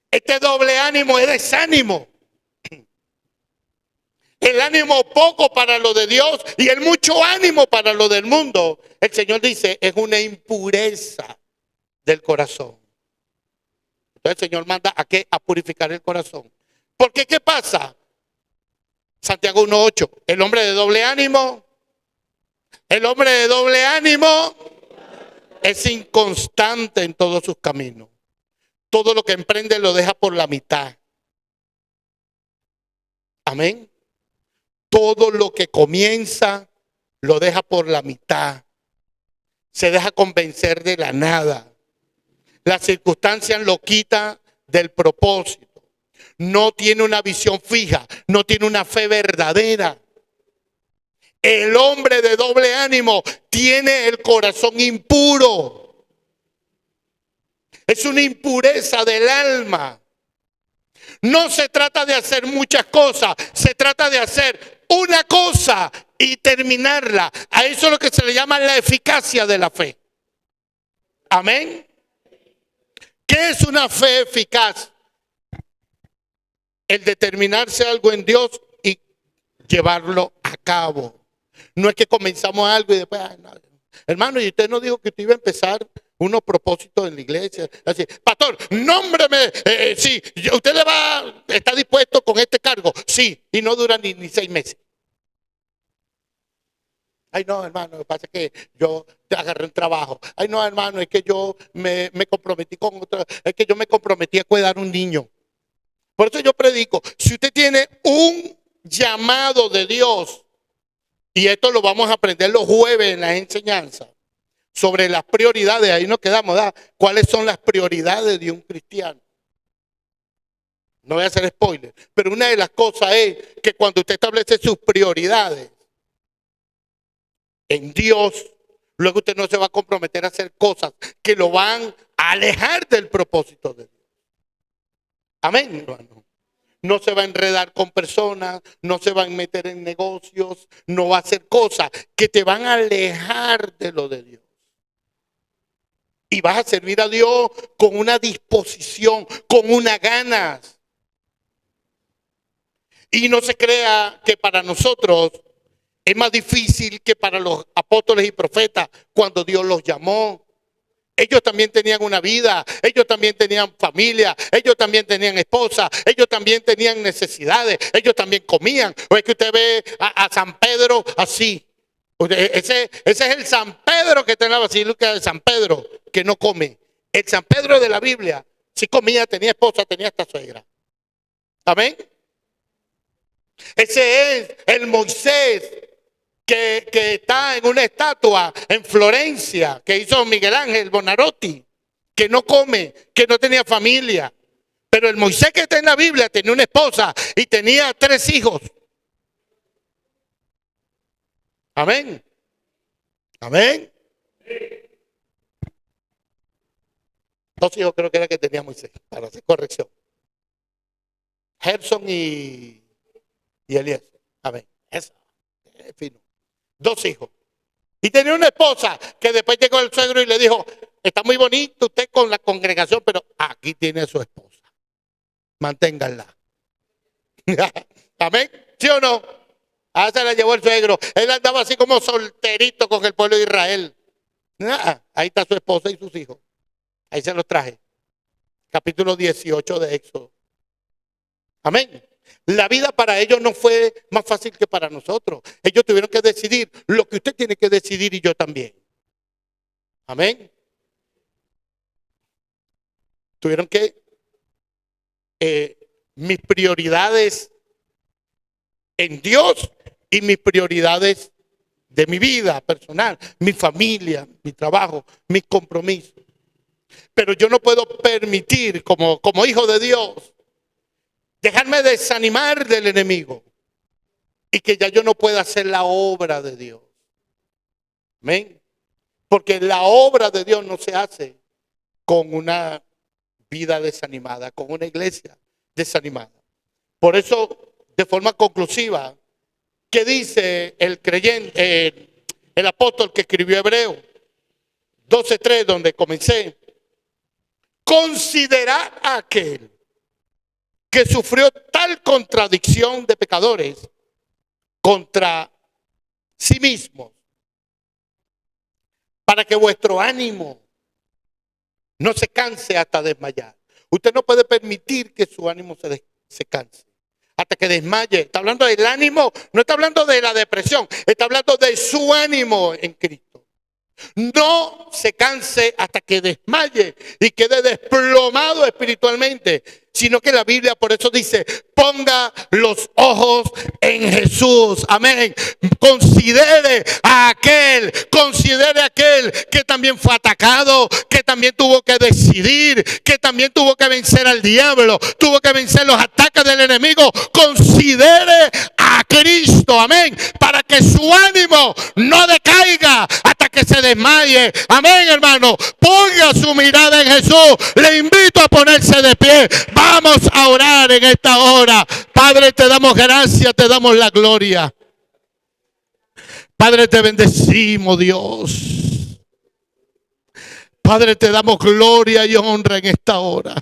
Este doble ánimo es desánimo. El ánimo poco para lo de Dios y el mucho ánimo para lo del mundo. El Señor dice, es una impureza del corazón. Entonces el Señor manda a qué? A purificar el corazón. Porque ¿qué pasa? Santiago 1:8, el hombre de doble ánimo es inconstante en todos sus caminos. Todo lo que emprende lo deja por la mitad. Amén. Todo lo que comienza lo deja por la mitad. Se deja convencer de la nada. Las circunstancias lo quita del propósito. No tiene una visión fija, no tiene una fe verdadera. El hombre de doble ánimo tiene el corazón impuro. Es una impureza del alma. No se trata de hacer muchas cosas, se trata de hacer una cosa y terminarla. A eso es lo que se le llama la eficacia de la fe. Amén. ¿Qué es una fe eficaz? El determinarse algo en Dios y llevarlo a cabo. No es que comenzamos algo y después, ay, no. Hermano, y usted no dijo que usted iba a empezar unos propósitos en la iglesia. Así, pastor, nómbreme. Sí, usted está dispuesto con este cargo. Sí, y no dura ni 6 meses. Ay, no, hermano, lo que pasa es que yo agarré un trabajo. Ay, no, hermano, es que yo me comprometí con otro. Es que yo me comprometí a cuidar un niño. Por eso yo predico, si usted tiene un llamado de Dios, y esto lo vamos a aprender los jueves en las enseñanzas, sobre las prioridades, ahí nos quedamos, ¿verdad? ¿Cuáles son las prioridades de un cristiano? No voy a hacer spoiler, pero una de las cosas es que cuando usted establece sus prioridades en Dios, luego usted no se va a comprometer a hacer cosas que lo van a alejar del propósito de Dios. Amén, hermano. No se va a enredar con personas, no se va a meter en negocios, no va a hacer cosas que te van a alejar de lo de Dios. Y vas a servir a Dios con una disposición, con unas ganas. Y no se crea que para nosotros es más difícil que para los apóstoles y profetas cuando Dios los llamó. Ellos también tenían una vida, ellos también tenían familia, ellos también tenían esposa, ellos también tenían necesidades, ellos también comían. O es que usted ve a San Pedro así. Ese es el San Pedro que está en la Basílica de San Pedro, que no come. El San Pedro de la Biblia sí comía, tenía esposa, tenía hasta suegra. Amén. Ese es el Moisés que está en una estatua en Florencia, que hizo Miguel Ángel Bonarotti, que no come, que no tenía familia. Pero el Moisés que está en la Biblia tenía una esposa y tenía 3 hijos. Amén. Amén. 2 hijos creo que era que tenía Moisés, para hacer corrección. Gerson y Elías. Amén. Eso es fino. 2 hijos. Y tenía una esposa que después llegó el suegro y le dijo, está muy bonito usted con la congregación, pero aquí tiene a su esposa. Manténganla. Amén. ¿Sí o no? Ah, se la llevó el suegro. Él andaba así como solterito con el pueblo de Israel. Ahí está su esposa y sus hijos. Ahí se los traje. Capítulo 18 de Éxodo. Amén. La vida para ellos no fue más fácil que para nosotros. Ellos tuvieron que decidir lo que usted tiene que decidir y yo también. Amén. Tuvieron que mis prioridades en Dios y mis prioridades de mi vida personal, mi familia, mi trabajo, mis compromisos. Pero yo no puedo permitir como hijo de Dios dejarme desanimar del enemigo y que ya yo no pueda hacer la obra de Dios. Amén. Porque la obra de Dios no se hace con una vida desanimada, con una iglesia desanimada. Por eso, de forma conclusiva, ¿qué dice el creyente, el apóstol que escribió Hebreo 12:3, donde comencé? Considerad a aquel que sufrió tal contradicción de pecadores contra sí mismos, para que vuestro ánimo no se canse hasta desmayar. Usted no puede permitir que su ánimo se canse hasta que desmaye. Está hablando del ánimo, no está hablando de la depresión, está hablando de su ánimo en Cristo. No se canse hasta que desmaye y quede desplomado espiritualmente, sino que la Biblia por eso dice, ponga los ojos en Jesús. Amén. Considere a aquel que también fue atacado, que también tuvo que decidir, que también tuvo que vencer al diablo, tuvo que vencer los ataques del enemigo. Considere a Cristo. Amén. Para que su ánimo no decaiga hasta que se desmaye. Amén, hermano. Ponga su mirada en Jesús. Le invito a ponerse de pie. Vamos a orar en esta hora. Padre, te damos gracias, te damos la gloria. Padre, te bendecimos, Dios. Padre, te damos gloria y honra en esta hora.